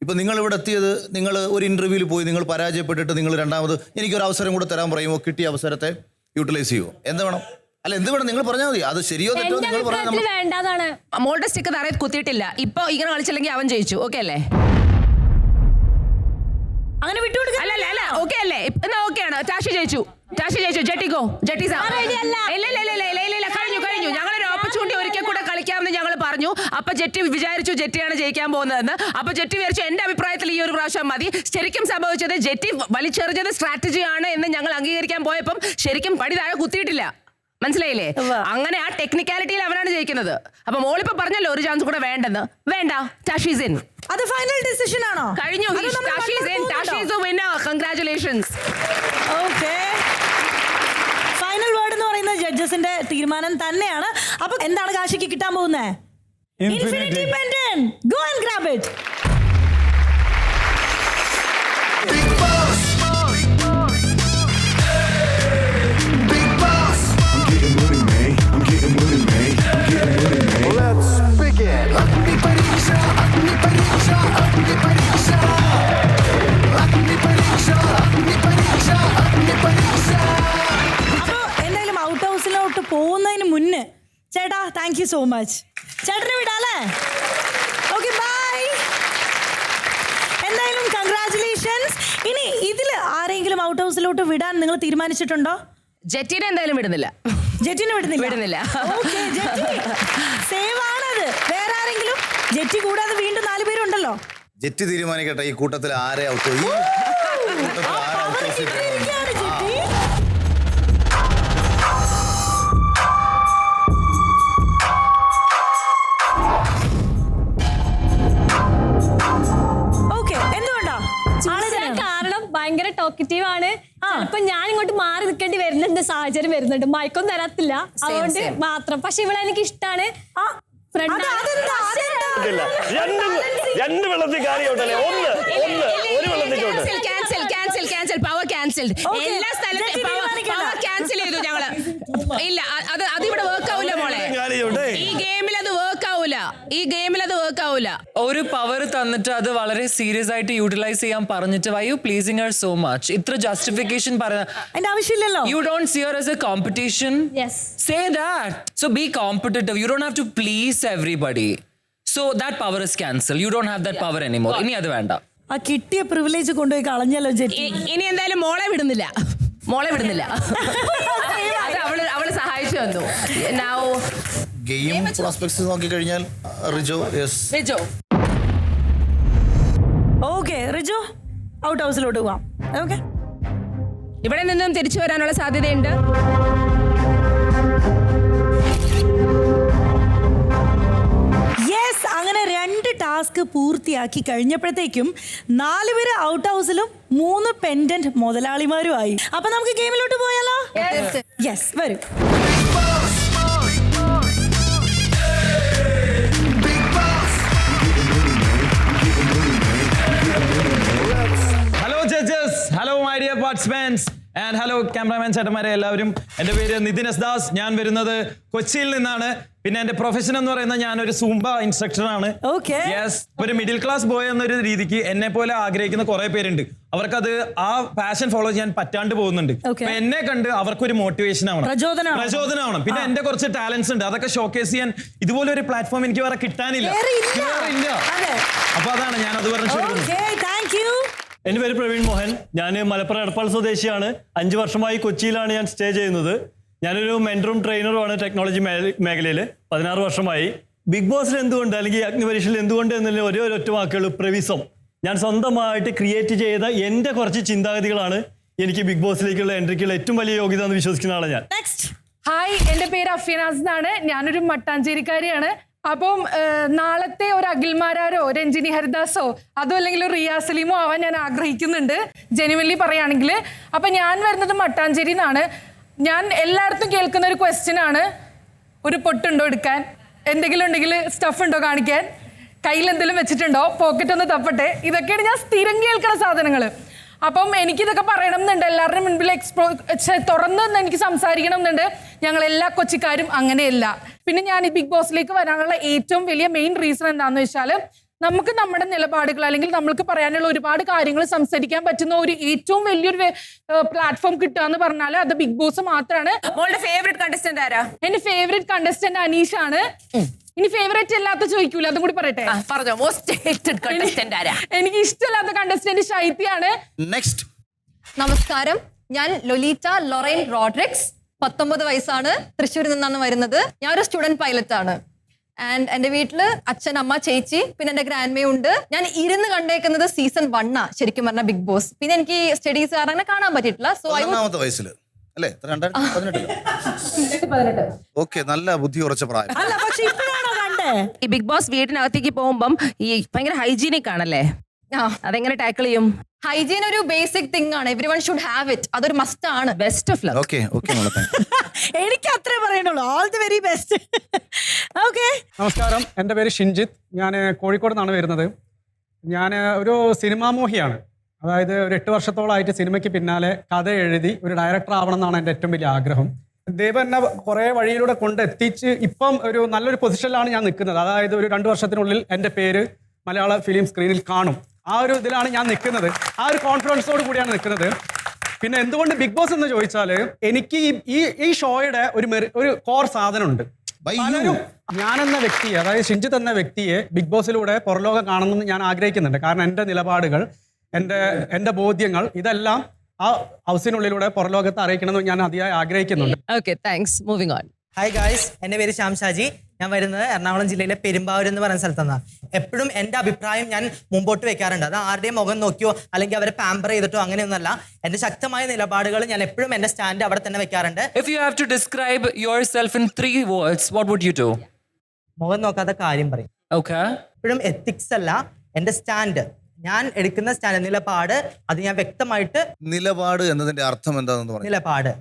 ഇപ്പം നിങ്ങൾ ഇവിടെ എത്തിയത്, നിങ്ങൾ ഒരു ഇന്റർവ്യൂവിൽ പോയി നിങ്ങൾ പരാജയപ്പെട്ടിട്ട് നിങ്ങൾ രണ്ടാമത് എനിക്കൊരു അവസരം കൂടെ തരാൻ പറയുമോ? കിട്ടിയ അവസരത്തെ യൂട്ടിലൈസ് ചെയ്യുമോ? എന്ത് വേണം? അല്ല, എന്ത് വേണം നിങ്ങൾ പറഞ്ഞാൽ മതി. അത് ശരിയോ തെറ്റോ നിങ്ങൾ വേണ്ടതാണ്. മോളുടെ സ്റ്റിക്ക് തറയിൽ കുത്തിയിട്ടില്ല. ഇപ്പൊ ഇങ്ങനെ കളിച്ചില്ലെങ്കിൽ അവൻ ജയിച്ചു. ഓക്കെ അല്ലേ? അങ്ങനെ വിട്ടുകൊടുക്കുക. അല്ല, ഓക്കെ അല്ലേ? എന്നാ ഓക്കെയാണ്. ടാഷി ജയിച്ചു. ജെട്ടിക്കോ, ജെട്ടി കഴിഞ്ഞു. ഞങ്ങളൊരു ഓപ്പർച്യൂണിറ്റി ഒരിക്കൽ കൂടെ കളിക്കാമെന്ന് ഞങ്ങൾ പറഞ്ഞു. അപ്പൊ ജെറ്റി വിചാരിച്ചു ജെറ്റിയാണ് ജയിക്കാൻ പോകുന്നതെന്ന്. അപ്പൊ ജെറ്റി വിചാരിച്ചു എന്റെ അഭിപ്രായത്തിൽ ഈ ഒരു പ്രാവശ്യം മതി. ശരിക്കും സംഭവിച്ചത് ജെറ്റി വലിച്ചെറിഞ്ഞത് സ്ട്രാറ്റജിയാണ് എന്ന് ഞങ്ങൾ അംഗീകരിക്കാൻ പോയപ്പം ശരിക്കും പടി താഴെ കുത്തിയിട്ടില്ല. മനസ്സിലായില്ലേ? അങ്ങനെ ആ ടെക്നിക്കാലിറ്റിയിൽ അവനാണ് ജയിക്കുന്നത്. അപ്പൊ മോളിപ്പോ പറഞ്ഞല്ലോ ഒരു ചാൻസ് കൂടെ വേണ്ടെന്ന്. വേണ്ട, ടാഷീസ് ഇൻ. അത് ഫൈനൽ ഡിസിഷൻ ആണോ? കഴിഞ്ഞു. Tashi's in, Tashi's the winner. Congratulations. Okay, final word എന്ന് പറയുന്നത് ജഡ്ജസിന്റെ തീരുമാനം തന്നെയാണ്. അപ്പൊ എന്താണ് കാശിക്ക് കിട്ടാൻ പോകുന്നത്? Infinity pendant. Go and grab it. Big Boss. Big Boss. I'm getting money, man. I'm getting money, man. I'm getting money, man. Let's begin. Agni Pariksha, Agni Pariksha, Agni Pariksha. Agni Pariksha, Agni Pariksha, Agni Pariksha. അപ്പൊ എന്തായാലും out ഹൗസിലോട്ട് പോകുന്നതിന് മുന്നേ ചേട്ടാ, thank you so much. ചേട്ടനെ വിടാല്ലേ? Okay, bye. എന്തായാലും congratulations. ഇനി ഇതിൽ ആരെങ്കിലും ഔട്ട് ഹൗസിലോട്ട് വിടാൻ നിങ്ങൾ തീരുമാനിച്ചിട്ടുണ്ടോ? ജെറ്റിനെ എന്തായാലും വിടുന്നില്ല. ജെറ്റിനെ വിടുന്നില്ല. ഓക്കേ, ജെറ്റി സേവ് ആണത്. വേറെ ആരെങ്കിലും? ജെറ്റി കൂടാതെ വീണ്ടും 4 പേരുണ്ടല്ലോ. ജെറ്റി തീരുമാനിക്കട്ടെ ഈ കൂട്ടത്തിൽ ആരെ ഔട്ട് ചെയ്യും. കാരണം ഭയങ്കര ടോക്കറ്റീവ് ആണ്. ചിലപ്പോ ഞാൻ ഇങ്ങോട്ട് മാറി നിൽക്കേണ്ടി വരുന്നുണ്ട്, സാഹചര്യം വരുന്നുണ്ട്. മയക്കൊന്നും തരത്തില്ല, അതുകൊണ്ട് മാത്രം. പക്ഷെ ഇവിടെ എനിക്ക് ഇഷ്ടമാണ്. രണ്ട് വെള്ളത്തിൽ കാര്യമുണ്ടല്ലേ? ഒരു വെള്ളത്തിൽ ക്യാൻസൽ. എല്ലാ സ്ഥലത്തും ക്യാൻസൽ ചെയ്തു ഞങ്ങള്. ഇല്ല, അത് ഇവിടെ വർക്ക് ആവില്ല മോളെ. ഈ ഗെയിമിൽ അത് വർക്ക് ആവൂല. ഒരു പവർ തന്നിട്ട് അത് വളരെ സീരിയസ് ആയിട്ട് യൂട്ടിലൈസ് ചെയ്യാൻ പറഞ്ഞിട്ട് why you pleasing her so much? ഇത്ര ജസ്റ്റിഫിക്കേഷൻ അതിന്റെ ആവശ്യമില്ലല്ലോ. You don't see her as a competition. Yes. Say that. So be competitive. You don't have to please everybody. So that power is cancelled. You don't have that power anymore. ഇനി അത് വേണ്ട. ആ കിട്ടിയ privilege കൊണ്ടുപോയി കളഞ്ഞല്ലോ jetty. ഇനി എന്തായാലും മോളെ വിടുന്നില്ല. അത് അവള് സഹായിച്ചു തന്നു. Now ഗെയിം പ്രോസ്പെക്ട്സ് നോക്കി കഴിഞ്ഞാൽ റിജോ. ഓക്കെ റിജോ ഔട്ട് ഹൗസിലോട്ട് പോവാം. ഓക്കെ, ഇവിടെ നിന്നും തിരിച്ചു വരാനുള്ള സാധ്യതയുണ്ട്. യെസ്, അങ്ങനെ 2 ടാസ്ക് പൂർത്തിയാക്കി കഴിഞ്ഞപ്പോഴത്തേക്കും 4 പേര് ഔട്ട് ഹൗസിലും 3 പെൻഡന്റ് മുതലാളിമാരുമായി. അപ്പൊ നമുക്ക് ഗെയിമിലോട്ട് പോയാലോ? യെസ്, വരൂ. Hello judges, hello my dear participants and hello cameraman ചേട്ടന്മാരെ എല്ലാവരും. എൻ്റെ പേര് നിതിൻ എസ് ദാസ്. ഞാൻ വരുന്നത് കൊച്ചിയിൽ നിന്നാണ്. പിന്നെ എൻ്റെ പ്രൊഫഷൻ എന്ന് പറയുന്നത് ഞാനൊരു സൂംബ ഇൻസ്ട്രക്ടറാണ്. യെസ്, ഒരു മിഡിൽ ക്ലാസ് ബോയ് എന്നൊരു രീതിക്ക് എന്നെ പോലെ ആഗ്രഹിക്കുന്ന കുറെ പേരുണ്ട്. അവർക്കത് ആ പാഷൻ ഫോളോ ചെയ്യാൻ പറ്റാണ്ട് പോകുന്നുണ്ട്. അപ്പൊ എന്നെ കണ്ട് അവർക്കൊരു മോട്ടിവേഷൻ ആവണം, പ്രചോദനമാവണം. പിന്നെ എന്റെ കുറച്ച് ടാലൻസ് ഉണ്ട്, അതൊക്കെ ഷോക്കേസ് ചെയ്യാൻ ഇതുപോലെ ഒരു പ്ലാറ്റ്ഫോം എനിക്ക് വേറെ കിട്ടാനില്ല. അപ്പൊ അതാണ് ഞാൻ അത് പറഞ്ഞു. എൻ്റെ പേര് പ്രവീൺ മോഹൻ. ഞാൻ മലപ്പുറം എടപ്പാൾ സ്വദേശിയാണ്. 5 വർഷമായി കൊച്ചിയിലാണ് ഞാൻ സ്റ്റേ ചെയ്യുന്നത്. ഞാനൊരു മെന്ററും ട്രെയിനറുമാണ് ടെക്നോളജി മേഖലയിൽ. 16 വർഷമായി. ബിഗ് ബോസിൽ എന്തുകൊണ്ട് അല്ലെങ്കിൽ അഗ്നിപരീക്ഷയിൽ എന്തുകൊണ്ട് എന്നുള്ള ഒറ്റ വാക്കുകൾ പ്രവിസം. ഞാൻ സ്വന്തമായിട്ട് ക്രിയേറ്റ് ചെയ്ത എൻ്റെ കുറച്ച് ചിന്താഗതികളാണ് എനിക്ക് ബിഗ് ബോസിലേക്കുള്ള എൻട്രിക്കുള്ള ഏറ്റവും വലിയ യോഗ്യത എന്ന് വിശ്വസിക്കുന്ന ആളാണ് ഞാൻ. ഹായ്, എൻ്റെ പേര് അഫ്യനാസ് എന്നാണ്. ഞാനൊരു മട്ടാഞ്ചേരിക്കാരിയാണ്. അപ്പം നാളത്തെ ഒരു അഖിൽമാരാരോ രഞ്ജിനി ഹരിദാസോ അതോ അല്ലെങ്കിൽ ഒരു റിയാ സലീമോ ആവാൻ ഞാൻ ആഗ്രഹിക്കുന്നുണ്ട്, ജെനുവൻലി പറയുകയാണെങ്കിൽ. അപ്പം ഞാൻ വരുന്നത് മട്ടാഞ്ചേരി നിന്നാണ്. ഞാൻ എല്ലായിടത്തും കേൾക്കുന്ന ഒരു ക്വസ്റ്റ്യൻ ആണ്, ഒരു പൊട്ടുണ്ടോ എടുക്കാൻ, എന്തെങ്കിലും ഉണ്ടെങ്കിൽ സ്റ്റഫ് ഉണ്ടോ കാണിക്കാൻ, കയ്യിൽ എന്തെങ്കിലും വെച്ചിട്ടുണ്ടോ, പോക്കറ്റ് ഒന്ന് തപ്പട്ടെ. ഇതൊക്കെയാണ് ഞാൻ സ്ഥിരം കേൾക്കുന്ന സാധനങ്ങൾ. അപ്പം എനിക്കിതൊക്കെ പറയണം എന്നുണ്ട്, എല്ലാവരുടെയും മുൻപിൽ തുറന്ന് എനിക്ക് സംസാരിക്കണം എന്നുണ്ട്. ഞങ്ങൾ എല്ലാ കൊച്ചിക്കാരും അങ്ങനെയല്ല. പിന്നെ ഞാൻ ഈ ബിഗ് ബോസിലേക്ക് വരാനുള്ള ഏറ്റവും വലിയ മെയിൻ റീസൺ എന്താണെന്ന് വെച്ചാൽ, നമുക്ക് നമ്മുടെ നിലപാടുകൾ അല്ലെങ്കിൽ നമ്മൾക്ക് പറയാനുള്ള ഒരുപാട് കാര്യങ്ങൾ സംസാരിക്കാൻ പറ്റുന്ന ഒരു ഏറ്റവും വലിയൊരു പ്ലാറ്റ്ഫോം കിട്ടുക എന്ന് പറഞ്ഞാൽ അത് ബിഗ് ബോസ് മാത്രമാണ്. മോളുടെ ഫേവറേറ്റ് കണ്ടസ്റ്റന്റ് ആരാ? എന്റെ ഫേവറേറ്റ് കണ്ടസ്റ്റന്റ് അനീഷാണ്. ഇനി ഫേവറേറ്റ് അല്ലാത്ത ചോദിക്കൂല, അതും കൂടി പറയട്ടെ. പറഞ്ഞോ, മോസ്റ്റ് ഹേറ്റഡ് കണ്ടസ്റ്റന്റ് ആരാ? എനിക്ക് ഇഷ്ടമല്ലാത്ത കണ്ടസ്റ്റന്റ് ശൈത്യാണ്. നെക്സ്റ്റ്. നമസ്കാരം, ഞാൻ ലൊലീറ്റ ലൊറൈൻ റോഡ്രിക്സ്. 19 വയസ്സാണ്. തൃശ്ശൂരിൽ നിന്നാണ് വരുന്നത്. ഞാൻ ഒരു സ്റ്റുഡന്റ് പൈലറ്റ് ആണ്. ആൻഡ് എൻ്റെ വീട്ടില് അച്ഛൻ, അമ്മ, ചേച്ചി, പിന്നെ എൻ്റെ ഗ്രാൻഡ്മയും ഉണ്ട്. ഞാൻ ഇരുന്ന് കണ്ടേക്കുന്നത് സീസൺ 1 ശരിക്കും പറഞ്ഞ ബിഗ് ബോസ്. പിന്നെ എനിക്ക് സ്റ്റഡീസ് കാരണം കാണാൻ പറ്റിയിട്ടില്ല. സോ വയസ്സിൽ അല്ലേ? 2018. ഓക്കെ, നല്ല ബുദ്ധി ഉറച്ച പ്രായം. ഈ ബിഗ് ബോസ് വീടിനകത്തേക്ക് പോകുമ്പം ഈ ഭയങ്കര ഹൈജീനിക് ആണല്ലേ, അതെങ്ങനെ ടാക്കിൾ ചെയ്യും? ഹൈജീൻ ഒരു ബേസിക് തിങ് ആണ്. Everyone should have it. അതൊരു മസ്റ്റ് ആണ്. Best of luck. എനിക്ക് അത്രേ പറയണുള്ളൂ. All the very best. Okay, നമസ്കാരം, എൻ്റെ പേര് ഷിൻജിത്ത്. ഞാൻ കോഴിക്കോട് നിന്നാണ് വരുന്നത്. ഞാൻ ഒരു സിനിമാ മോഹിയാണ്. അതായത് ഒരു 8 വർഷത്തോളമായിട്ട് സിനിമയ്ക്ക് പിന്നാലെ കഥ എഴുതി ഒരു ഡയറക്ടർ ആവണം എന്നാണ് എൻ്റെ ഏറ്റവും വലിയ ആഗ്രഹം. ദൈവം എന്നെ കുറേ വഴിയിലൂടെ കൊണ്ടെത്തിച്ച് ഇപ്പം ഒരു നല്ലൊരു പൊസിഷനിലാണ് ഞാൻ നിൽക്കുന്നത്. അതായത് ഒരു 2 വർഷത്തിനുള്ളിൽ എൻ്റെ പേര് മലയാള ഫിലിം സ്ക്രീനിൽ കാണും. ആ ഒരു ഇതിലാണ് ഞാൻ നിൽക്കുന്നത്. ആ ഒരു കോൺഫിഡൻസോട് കൂടിയാണ് നിൽക്കുന്നത്. പിന്നെ എന്തുകൊണ്ട് ബിഗ് ബോസ് എന്ന് ചോദിച്ചാൽ, എനിക്ക് ഈ ഷോയുടെ ഒരു കോർ സാധനമുണ്ട്. പലരും ഞാനെന്ന വ്യക്തിയെ, അതായത് ഷിൻജിത്ത് എന്ന വ്യക്തിയെ ബിഗ് ബോസിലൂടെ പുറലോകം കാണണമെന്ന് ഞാൻ ആഗ്രഹിക്കുന്നുണ്ട്. കാരണം എൻ്റെ നിലപാടുകൾ, എൻ്റെ ബോധ്യങ്ങൾ ഇതെല്ലാം ആ ഹൗസിനുള്ളിലൂടെ പുറലോകത്തെ അറിയിക്കണമെന്ന് ഞാൻ അതിയായി ആഗ്രഹിക്കുന്നുണ്ട്. Okay, thanks. Moving on. Hi guys, എൻ്റെ പേര് ശ്യാം ഷാജി. ഞാൻ വരുന്നത് എറണാകുളം ജില്ലയിലെ പെരുമ്പാവൂർ എന്ന് പറയുന്ന സ്ഥലത്താണ്. എപ്പോഴും എൻ്റെ അഭിപ്രായം ഞാൻ മുമ്പോട്ട് വെക്കാറുണ്ട്. അത് ആരുടെയും മുഖം നോക്കിയോ അല്ലെങ്കിൽ അവരെ പാമ്പർ ചെയ്തിട്ടോ അങ്ങനെയൊന്നുമല്ല. എൻ്റെ ശക്തമായ നിലപാടുകൾ ഞാൻ എപ്പോഴും എൻ്റെ സ്റ്റാൻഡ് അവിടെ തന്നെ വെക്കാറുണ്ട്. If you have to describe yourself in 3 words, what would you do? മുഖം നോക്കാത്ത കാര്യം പറയും. Okay. എപ്പോഴും എത്തിക്സ് അല്ല, എൻ്റെ സ്റ്റാൻഡ്, ഞാൻ എടുക്കുന്ന സ്റ്റാൻഡ്, നിലപാട്, അത് ഞാൻ വ്യക്തമായിട്ട്. നിലപാട് എന്നതിന്റെ അർത്ഥം എന്താണെന്ന് പറഞ്ഞു. നിലപാട്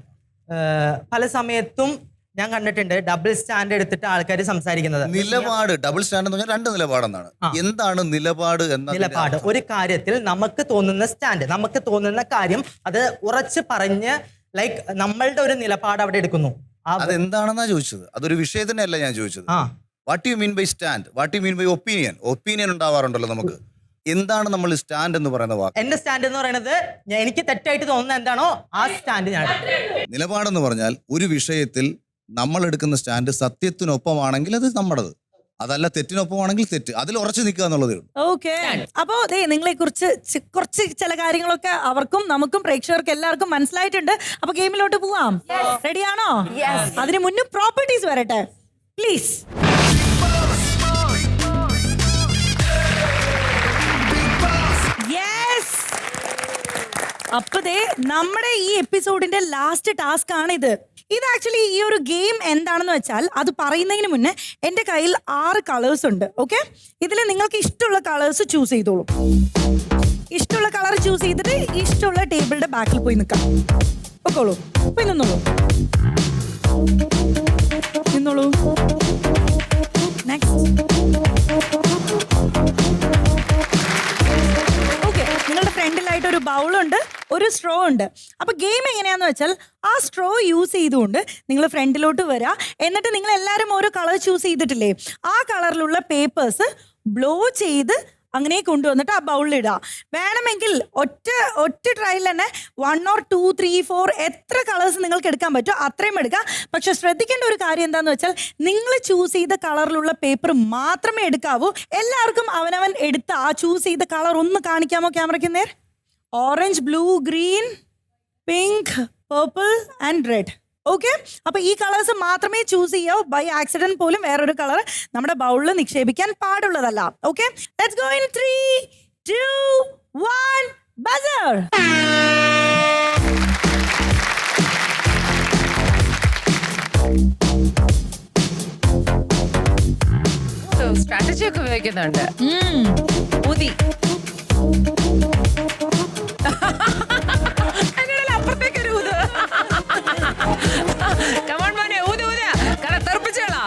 പല സമയത്തും ഞാൻ കണ്ടിട്ടുണ്ട് ഡബിൾ സ്റ്റാൻഡ് എടുത്തിട്ട് ആൾക്കാർ സംസാരിക്കുന്നത്. നിലപാട്, ഡബിൾ സ്റ്റാൻഡ് എന്ന് പറഞ്ഞാൽ 2 നിലപാടെന്നാണ്. എന്താണ് നിലപാട് എന്ന? നിലപാട് ഒരു കാര്യത്തിൽ നമുക്ക് തോന്നുന്ന സ്റ്റാൻഡ്, നമുക്ക് തോന്നുന്ന കാര്യം അത് ഉറച്ച് പറഞ്ഞ് ലൈക്ക് നമ്മളുടെ ഒരു നിലപാട് അവിടെ എടുക്കുന്നു. അതെന്താണെന്നാ ചോദിച്ചത്. അതൊരു വിഷയത്തിനല്ല ഞാൻ ചോദിച്ചത്. What you mean by stand? What you mean by opinion? Opinion ഉണ്ടാവാറുണ്ടല്ലോ നമുക്ക്. എന്താണ് നമ്മൾ സ്റ്റാൻഡ് എന്ന് പറയുന്ന വാക്ക്? എന്റെ സ്റ്റാൻഡ് എന്ന് പറയുന്നത് എനിക്ക് തെറ്റായിട്ട് തോന്നുന്ന എന്താണോ ആ സ്റ്റാൻഡ് ഞാൻ. നിലപാടെന്ന് പറഞ്ഞാൽ ഒരു വിഷയത്തിൽ നമ്മൾ എടുക്കുന്ന സ്റ്റാൻഡ് സത്യത്തിനൊപ്പമാണെങ്കിൽ അത് നമ്മുടേത്. അതല്ല തെറ്റിനൊപ്പമാണെങ്കിൽ തെറ്റ്, അതിൽ ഉറച്ചു നിൽക്കുക എന്നുള്ളതേ ഉള്ളൂ. ഓക്കെ, അപ്പോ നിങ്ങളെ കുറിച്ച് കുറച്ച് ചില കാര്യങ്ങളൊക്കെ അവർക്കും നമുക്കും പ്രേക്ഷകർക്ക് എല്ലാവർക്കും മനസ്സിലായിട്ടുണ്ട്. അപ്പൊ ഗെയിമിലോട്ട് പോവാം. റെഡിയാണോ? അതിന് മുന്നേ പ്രോപ്പർട്ടീസ് വരട്ടെ പ്ലീസ്. അപ്പതേ നമ്മുടെ ഈ എപ്പിസോഡിന്റെ ലാസ്റ്റ് ടാസ്ക് ആണ് ഇത്. ആക്ച്വലി ഈ ഒരു ഗെയിം എന്താണെന്ന് വെച്ചാൽ അത് പറയുന്നതിന് മുന്നേ എൻ്റെ കയ്യിൽ 6 കളേഴ്സ് ഉണ്ട്. ഓക്കെ, ഇതിൽ നിങ്ങൾക്ക് ഇഷ്ടമുള്ള കളേഴ്സ് ചൂസ് ചെയ്തോളൂ. ഇഷ്ടമുള്ള കളർ ചൂസ് ചെയ്തിട്ട് ഇഷ്ടമുള്ള ടേബിളിന്റെ ബാക്കിൽ പോയി നിൽക്കാം. ഒക്കോളൂ, പോയി നിന്നോളൂ. നെക്സ്റ്റ്. നിങ്ങളുടെ ഫ്രണ്ടിലായിട്ട് ഒരു ബൗളുണ്ട്, ഒരു സ്ട്രോ ഉണ്ട്. അപ്പൊ ഗെയിം എങ്ങനെയാന്ന് വെച്ചാൽ ആ സ്ട്രോ യൂസ് ചെയ്തുകൊണ്ട് നിങ്ങൾ ഫ്രണ്ടിലോട്ട് വരിക. എന്നിട്ട് നിങ്ങൾ എല്ലാവരും ഓരോ കളർ ചൂസ് ചെയ്തിട്ടില്ലേ, ആ കളറിലുള്ള പേപ്പേഴ്സ് ബ്ലോ ചെയ്ത് അങ്ങനെ കൊണ്ടുവന്നിട്ട് ആ ബൗളിലിടുക. വേണമെങ്കിൽ ഒറ്റ ട്രയൽ തന്നെ 1 or 2, 3, 4 എത്ര കളേഴ്സ് നിങ്ങൾക്ക് എടുക്കാൻ പറ്റുമോ അത്രയും എടുക്കുക. പക്ഷെ ശ്രദ്ധിക്കേണ്ട ഒരു കാര്യം എന്താണെന്ന് വെച്ചാൽ നിങ്ങൾ ചൂസ് ചെയ്ത കളറിലുള്ള പേപ്പർ മാത്രമേ എടുക്കാവൂ. എല്ലാവർക്കും അവനവൻ എടുത്ത ആ ചൂസ് ചെയ്ത കളർ ഒന്ന് കാണിക്കാമോ ക്യാമറയ്ക്ക് നേർ? Orange, blue, green, pink, purple and red. Okay, അപ്പൊ ഈ കളേഴ്സ് മാത്രമേ ചൂസ് ചെയ്യാവൂ. ബൈ ആക്സിഡന്റ് പോലും വേറൊരു കളർ നമ്മുടെ ബൗളിൽ നിക്ഷേപിക്കാൻ പാടുള്ളതല്ല. Okay, let's go in 3, 2, 1 buzzer. Strategy ഒക്കെ ഉപയോഗിക്കുന്നുണ്ട്. ഊതി അപ്പുറത്തേക്കൊരു ഊത്. കമോൺ മോനെ, ഊത് ഊത്, കട തെറിപ്പിച്ചോളാ.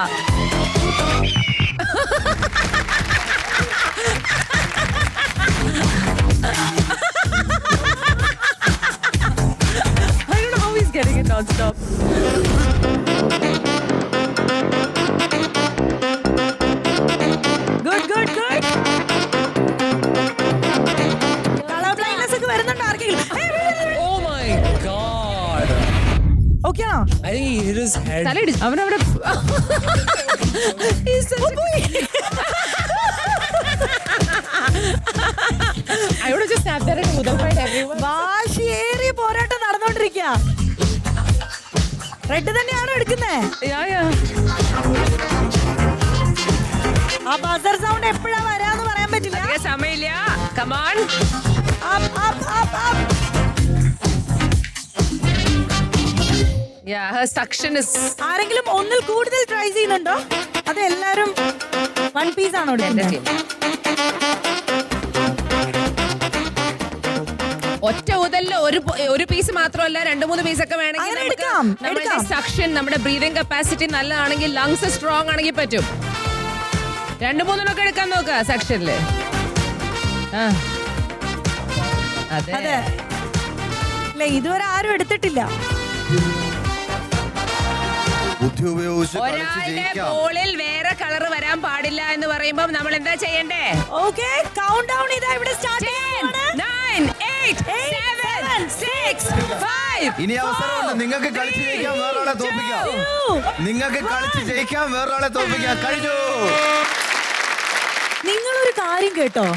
I don't know how he's getting it non-stop. Good, good, good. Color blindness ഒക്കെ വരുന്നുണ്ട് ആർക്കെങ്കിലും? Oh my god. Okay ആണോ? I think he hit his head. തലയിടിച്ചു അവനവിടെ. I would have just sat there and notified everyone. വാശിയേറിയ പോരാട്ടം നടന്നുകൊണ്ടിരിക്കുക. Red തന്നെയാണോ എടുക്കുന്നേ? ആ ബസർ സൗണ്ട് എപ്പോഴാ വരാന്ന് പറയാൻ പറ്റില്ല. സമയമില്ല. Come on. Up, up, up, up. Yeah, her suction is. ആരെങ്കിലും ഒന്നിൽ കൂടുതൽ ട്രൈ ചെയ്യുന്നുണ്ടോ? അത് എല്ലാരും 1 piece ആണോ എടുക്കുന്നത്? ഒറ്റ ഊതലില് ഒരു പീസ് മാത്രമല്ല 2-3 പീസൊക്കെ വേണമെങ്കിൽ നമ്മുടെ സക്ഷൻ, നമ്മുടെ ബ്രീതിങ് കപ്പാസിറ്റി നല്ലതാണെങ്കിൽ, ലങ്സ് സ്ട്രോങ് ആണെങ്കിൽ പറ്റും. 2-3 എടുക്കാൻ നോക്ക സെക്ഷനില്. അതെ, അല്ല ഇതുവരെ ആരും എടുത്തിട്ടില്ല. ബുദ്ധി ഉപയോഗിച്ച് ഒരാളുടെ ബോളിൽ വേറെ കളർ വരാൻ പാടില്ല എന്ന് പറയുമ്പോൾ നമ്മൾ എന്താ ചെയ്യണ്ടേ? ഓക്കേ, കൗണ്ട് ഡൗൺ ഇതാ ഇവിടെ സ്റ്റാർട്ട് ചെയ്യാണ്. 9, 8, 7, 6, 5. ഇനി അവസരമുണ്ട്. നിങ്ങൾക്ക് കളിച്ച് ജയിക്കാൻ വേറൊരാളെ തോൽപ്പിക്കാം. നിങ്ങൾക്ക് കളിച്ച് ജയിക്കാൻ വേറൊരാളെ തോൽപ്പിക്കാം. കഴിഞ്ഞു. നിങ്ങളൊരു കാര്യം കേട്ടോ,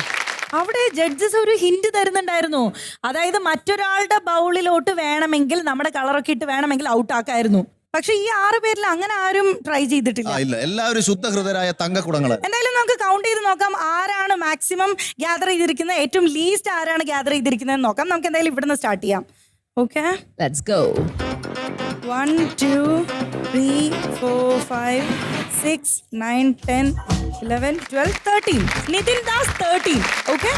അവിടെ ജഡ്ജസ് ഒരു ഹിന്റ് തരുന്നുണ്ടായിരുന്നു. അതായത് മറ്റൊരാളുടെ ബൗളിലോട്ട് വേണമെങ്കിൽ നമ്മുടെ കളറൊക്കെ ഇട്ട് വേണമെങ്കിൽ ഔട്ട് ആക്കായിരുന്നു. പക്ഷെ ഈ 6 പേരിൽ അങ്ങനെ ആരും ട്രൈ ചെയ്തിട്ടില്ല. ഇല്ല, എല്ലാവരും ശുദ്ധഹൃദയരായ തങ്കക്കുടങ്ങൾ. എന്തായാലും നമുക്ക് കൗണ്ട് ചെയ്ത് നോക്കാം ആരാണ് മാക്സിമം ഗ്യാദർ ചെയ്തിരിക്കുന്നത്, ഏറ്റവും ലീസ്റ്റ് ആരാണ് ഗ്യാദർ ചെയ്തിരിക്കുന്നത് നോക്കാം. നമുക്ക് എന്തായാലും ഇവിടുന്ന് സ്റ്റാർട്ട് ചെയ്യാം. Okay, let's go. 1, 2, 3, 4, 5, 6, 9, 10, 11, 12, 13. Nitin Das 13. Okay,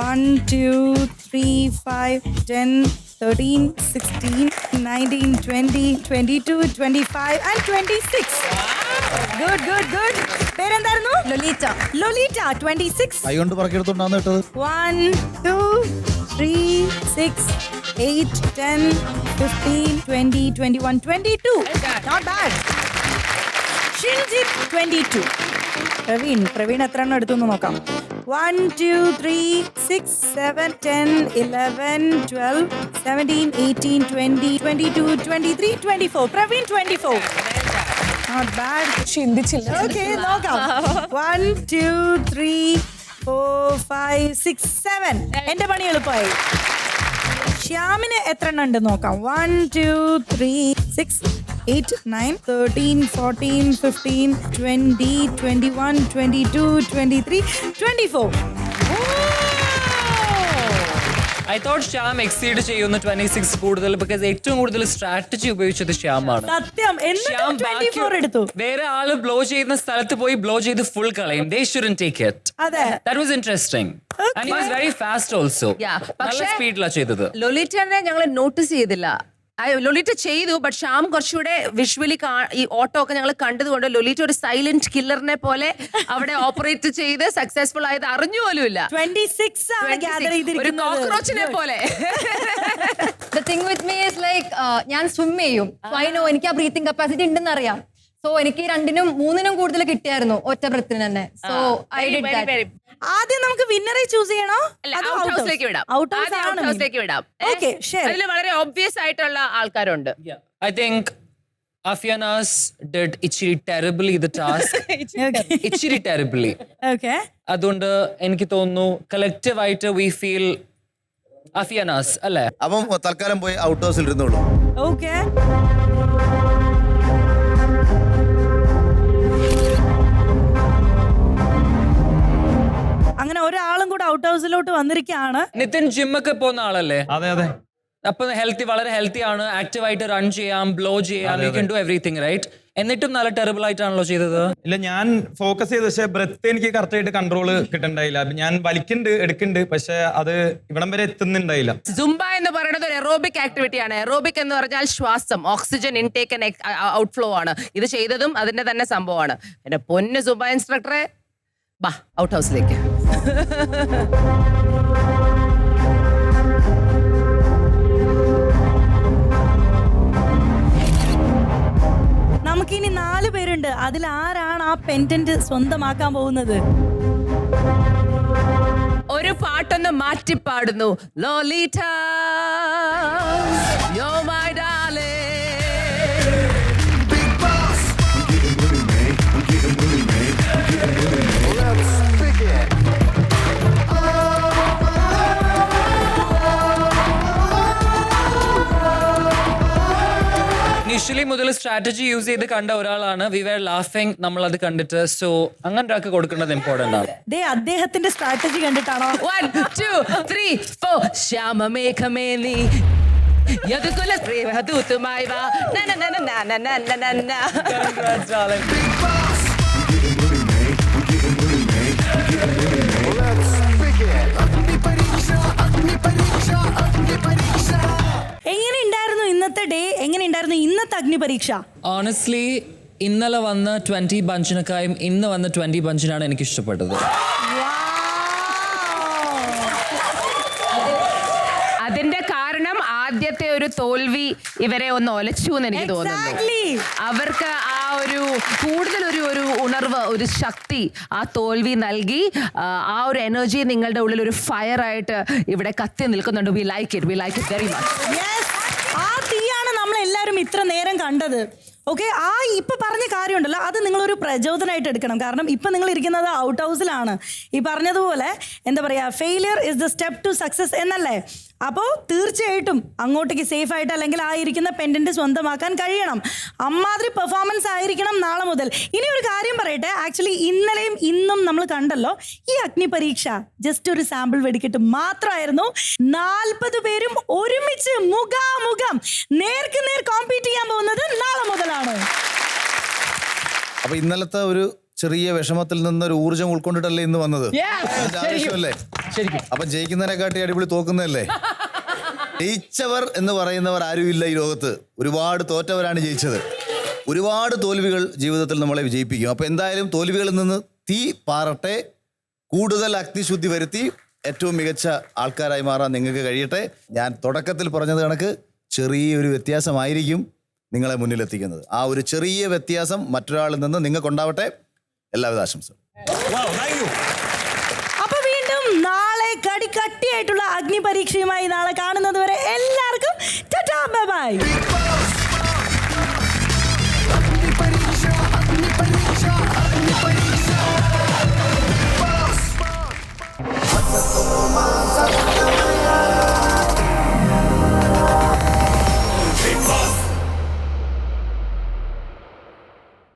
1, 2, 3, 5, 10, 13, 16, 19, 20, 22, 25 and 26. Good, good, good. പേരെന്തായിരുന്നു? ലൊലീറ്റ. ലൊലീറ്റ 26. കൈ കൊണ്ട് പറക്കെടുത്തോണ്ടാന്ന് കേട്ടത്. 1, 2, 3, 6, 8, 10, 15, 20, 21, 22. Not bad. ഷിൻജിത്ത് 22. പ്രവീൺ എത്ര എണ്ണം എടുത്തു എന്ന് നോക്കാം. 1, 2, 3, 6, 7, 10, 11, 12, 17, 18, 20, 22, 23, 24. പ്രവീൺ 24. Not bad. ചിന്തിച്ചില്ല. ഓക്കെ, നോക്കാം. 1 2 3 4 5 6 7. എന്റെ പണി എളുപ്പമായി. ശ്യാമിന് എത്ര എണ്ണം ഉണ്ട് നോക്കാം. 1 2 3 6 8 9 13 14 15 20 21 22 23 24. ഐ തോട്ട് ശ്യാം എക്സീഡ് ചെയ്യുന്ന 26 കൂടുതൽ, ബിക്കോസ് ഏറ്റവും കൂടുതൽ സ്ട്രാറ്റജി ഉപയോഗിച്ചത് ശ്യാമാണ്. സത്യം. ശ്യാം 24 എടുത്തു. വേറെ ആള് ബ്ലോ ചെയ്യുന്ന സ്ഥലത്ത് പോയി ബ്ലോ ചെയ്ത് ഫുൾ കളയും. They shouldn't take it. അതെ. That was interesting. And he was very fast also. നല്ല സ്പീഡിലാണ് ചെയ്തത്. ലൊലിറ്റനെ ഞങ്ങൾ നോട്ടീസ് ചെയ്തില്ല. ലൊലിറ്റ ചെയ്തു, ബട്ട് ശ്യാം കുറച്ചുകൂടെ വിഷ്വലി ഈ ഓട്ടോ ഒക്കെ ഞങ്ങൾ കണ്ടതുകൊണ്ട് ലൊലിറ്റ ഒരു സൈലന്റ് കില്ലറിനെ പോലെ അവിടെ ഓപ്പറേറ്റ് ചെയ്ത് സക്സസ്ഫുൾ ആയത് അറിഞ്ഞു പോലുമില്ല. 26 ആണ് ഗ്യാദർ ഒരു ചെയ്തിരിക്കുന്നത്. കോക്രോച്ചിനെ പോലെ. The thing with me is like ഞാൻ സ്വിം ചെയ്യും. So I know എനിക്ക് ആ ബ്രീത്തിങ് കപ്പാസിറ്റി ഉണ്ടെന്ന് അറിയാം. സോ എനിക്ക് 2നും 3നും കൂടുതൽ കിട്ടിയായിരുന്നു ഒറ്റ ബ്രത്തിന് തന്നെ. So I did that. ആദ്യം നമുക്ക് വിന്നറെ ചൂസ് ചെയ്യണോ? ഔട്ട് ഹൗസിലേക്ക് വിടാം. ഔട്ട് ഹൗസിലേക്ക് വിടാം. ഓക്കെ, ശരി. അതിൽ വളരെ ഒബ്വിയസ് ആയിട്ടുള്ള ആൾക്കാരുണ്ട്. I think Afianas did ichiri terribly the task. Ichiri terribly. Okay. അതുകൊണ്ട് എനിക്ക് തോന്നുന്നു collective ആയിട്ട് we feel Afianas അല്ലേ? അപ്പം തൽക്കാലം പോയി ഔട്ട് ഹൗസിൽ ഇരുന്നോളൂ. ഓക്കെ. അങ്ങനെ ഒരാളും കൂടെ ഔട്ട് ഹൗസിലോട്ട് വന്നിരിക്കുകയാണ്. നിതിൻ ജിമ്മൊക്കെ പോകുന്ന ആളല്ലേ? അതെ അതെ. അപ്പൊ വളരെ ഹെൽത്തി ആണ്, ആക്റ്റീവ് ആയിട്ട് റൺ ചെയ്യാം, ബ്ലോ ചെയ്യാം, you can do everything right. എന്നിട്ടും നല്ല ടെറിബിൾ ആയിട്ടാണല്ലോ ചെയ്തത്. ഇല്ല, ഞാൻ ഫോക്കസ് ചെയ്തു, പക്ഷെ ബ്രെത്ത് എനിക്ക് കറക്റ്റ് ആയിട്ട് കൺട്രോൾ കിട്ടണ്ടായില്ല. ഞാൻ വലിക്കുന്നുണ്ട്, എടുക്കുന്നുണ്ട്, പക്ഷെ അത് ഇവിടം വരെ എത്തുന്നുണ്ടായില്ല. സുംബ എന്ന് പറയുന്നത് ഒരു എറോബിക് ആക്ടിവിറ്റി ആണ്. എറോബിക് എന്ന് പറഞ്ഞാൽ ശ്വാസം, ഓക്സിജൻ ഇൻടേക്ക് ആൻഡ് ഔട്ട്ഫ്ലോ ആണ്. ഇത് ചെയ്തതും അതിന്റെ തന്നെ സംഭവമാണ്. എന്റെ പൊന്ന് സുംബ ഇൻസ്ട്രക്ടറെ, ബാ ഔട്ട് ഹൗസിലേക്ക്. നമുക്കിനി 4 പേരുണ്ട്. അതിൽ ആരാണ് ആ പെൻഡന്റ് സ്വന്തമാക്കാൻ പോകുന്നത്? ഒരു പാട്ടൊന്ന് മാറ്റിപ്പാടുന്നു. ലോലിറ്റ യോ മൈ ഡാർലിംഗ്. ഇനിഷ്യലി മുതൽ സ്ട്രാറ്റജി യൂസ് ചെയ്ത് കണ്ട ഒരാളാണ്. വി വെർ ലാഫിംഗ് നമ്മൾ അത് കണ്ടിട്ട്. സോ അങ്ങനെ ഒരാൾക്ക് കൊടുക്കേണ്ടത് ഇമ്പോർട്ടന്റ് ആണ്. അദ്ദേഹത്തിന്റെ സ്ട്രാറ്റജി കണ്ടിട്ടാണോ? 1 2 3 4 ശ്യാമമേഘമേ നീ യദുകുല ശ്രീവധൂതുമായി വാ നന നന നന നന നന. Congrats, darling. എങ്ങനെയുണ്ടായിരുന്നു ഇന്നത്തെ ഡേ? എങ്ങനെയുണ്ടായിരുന്നു ഇന്നത്തെ അഗ്നി പരീക്ഷ? ഓണസ്റ്റ്ലി ഇന്നലെ വന്ന 20 ബഞ്ചിനേക്കാളും ഇന്ന് വന്ന 20 ബഞ്ചിനാണ് എനിക്ക് ഇഷ്ടപ്പെട്ടത്. അതിന്റെ കാരണം ആദ്യത്തെ ഒരു തോൽവി ഇവരെ ഒന്ന് ഒലച്ചു എന്ന് എനിക്ക് തോന്നുന്നു. അവർക്ക് ആ ഒരു കൂടുതൽ ഒരു ഉണർവ്, ഒരു ശക്തി ആ തോൽവി നൽകി. ആ ഒരു എനർജി നിങ്ങളുടെ ഉള്ളിൽ ഒരു ഫയർ ആയിട്ട് ഇവിടെ കത്തി നിൽക്കുന്നുണ്ട്. We like it very much. ആ തീയാണ് നമ്മൾ എല്ലാവരും ഇത്ര നേരം കണ്ടത്. ഓക്കെ, ആ ഇപ്പൊ പറഞ്ഞ കാര്യമുണ്ടല്ലോ, അത് നിങ്ങളൊരു പ്രചോദനമായിട്ട് എടുക്കണം. കാരണം ഇപ്പൊ നിങ്ങൾ ഇരിക്കുന്നത് ഔട്ട് ഹൗസിലാണ്. ഈ പറഞ്ഞതുപോലെ എന്താ പറയാ, failure is the step to success എന്നല്ലേ? അപ്പോൾ തീർച്ചയായിട്ടും അങ്ങോട്ടേക്ക് സേഫ് ആയിട്ട് അല്ലെങ്കിൽ ആ ഇരിക്കുന്ന പെൻഡന്റ് സ്വന്തമാക്കാൻ കഴിയണം. അമ്മാതിരി പെർഫോമൻസ് ആയിരിക്കണം നാളെ മുതൽ. ഇനി ഒരു കാര്യം പറയട്ടെ, ആക്ച്വലി ഇന്നലെയും ഇന്നും നമ്മൾ കണ്ടല്ലോ, ഈ അഗ്നി പരീക്ഷ ജസ്റ്റ് ഒരു സാമ്പിൾ വെടിക്കെട്ട് മാത്രമായിരുന്നു. 40 പേരും ഒരുമിച്ച് മുഖാമുഖം നേർക്ക് നേർ കോമ്പീറ്റ് ചെയ്യാൻ പോകുന്നത് നാളെ മുതലാണ്. അപ്പൊ ഇന്നലത്തെ ഒരു ചെറിയ വിഷമത്തിൽ നിന്നൊരു ഊർജം ഉൾക്കൊണ്ടിട്ടല്ലേ ഇന്ന് വന്നത്? ആവശ്യമല്ലേ? അപ്പൊ ജയിക്കുന്നതിനെക്കാട്ടി അടിപൊളി തോക്കുന്നതല്ലേ? ജയിച്ചവർ എന്ന് പറയുന്നവർ ആരുമില്ല ഈ ലോകത്ത്. ഒരുപാട് തോറ്റവരാണ് ജയിച്ചത്. ഒരുപാട് തോൽവികൾ ജീവിതത്തിൽ നമ്മളെ വിജയിപ്പിക്കും. അപ്പൊ എന്തായാലും തോൽവികളിൽ നിന്ന് തീ പാറട്ടെ, കൂടുതൽ അഗ്നിശുദ്ധി വരുത്തി ഏറ്റവും മികച്ച ആൾക്കാരായി മാറാൻ നിങ്ങൾക്ക് കഴിയട്ടെ. ഞാൻ തുടക്കത്തിൽ പറഞ്ഞത് കണക്ക് ചെറിയൊരു വ്യത്യാസമായിരിക്കും നിങ്ങളെ മുന്നിലെത്തിക്കുന്നത്. ആ ഒരു ചെറിയ വ്യത്യാസം മറ്റൊരാളിൽ നിന്ന് നിങ്ങൾക്കുണ്ടാവട്ടെ. എല്ലാവിധ ആശംസകളും. അപ്പൊ വീണ്ടും നാളെ കട്ടിയായിട്ടുള്ള അഗ്നി പരീക്ഷയുമായി നാളെ കാണുന്നത് വരെ എല്ലാവർക്കും ടാറ്റാ ബൈ ബൈ.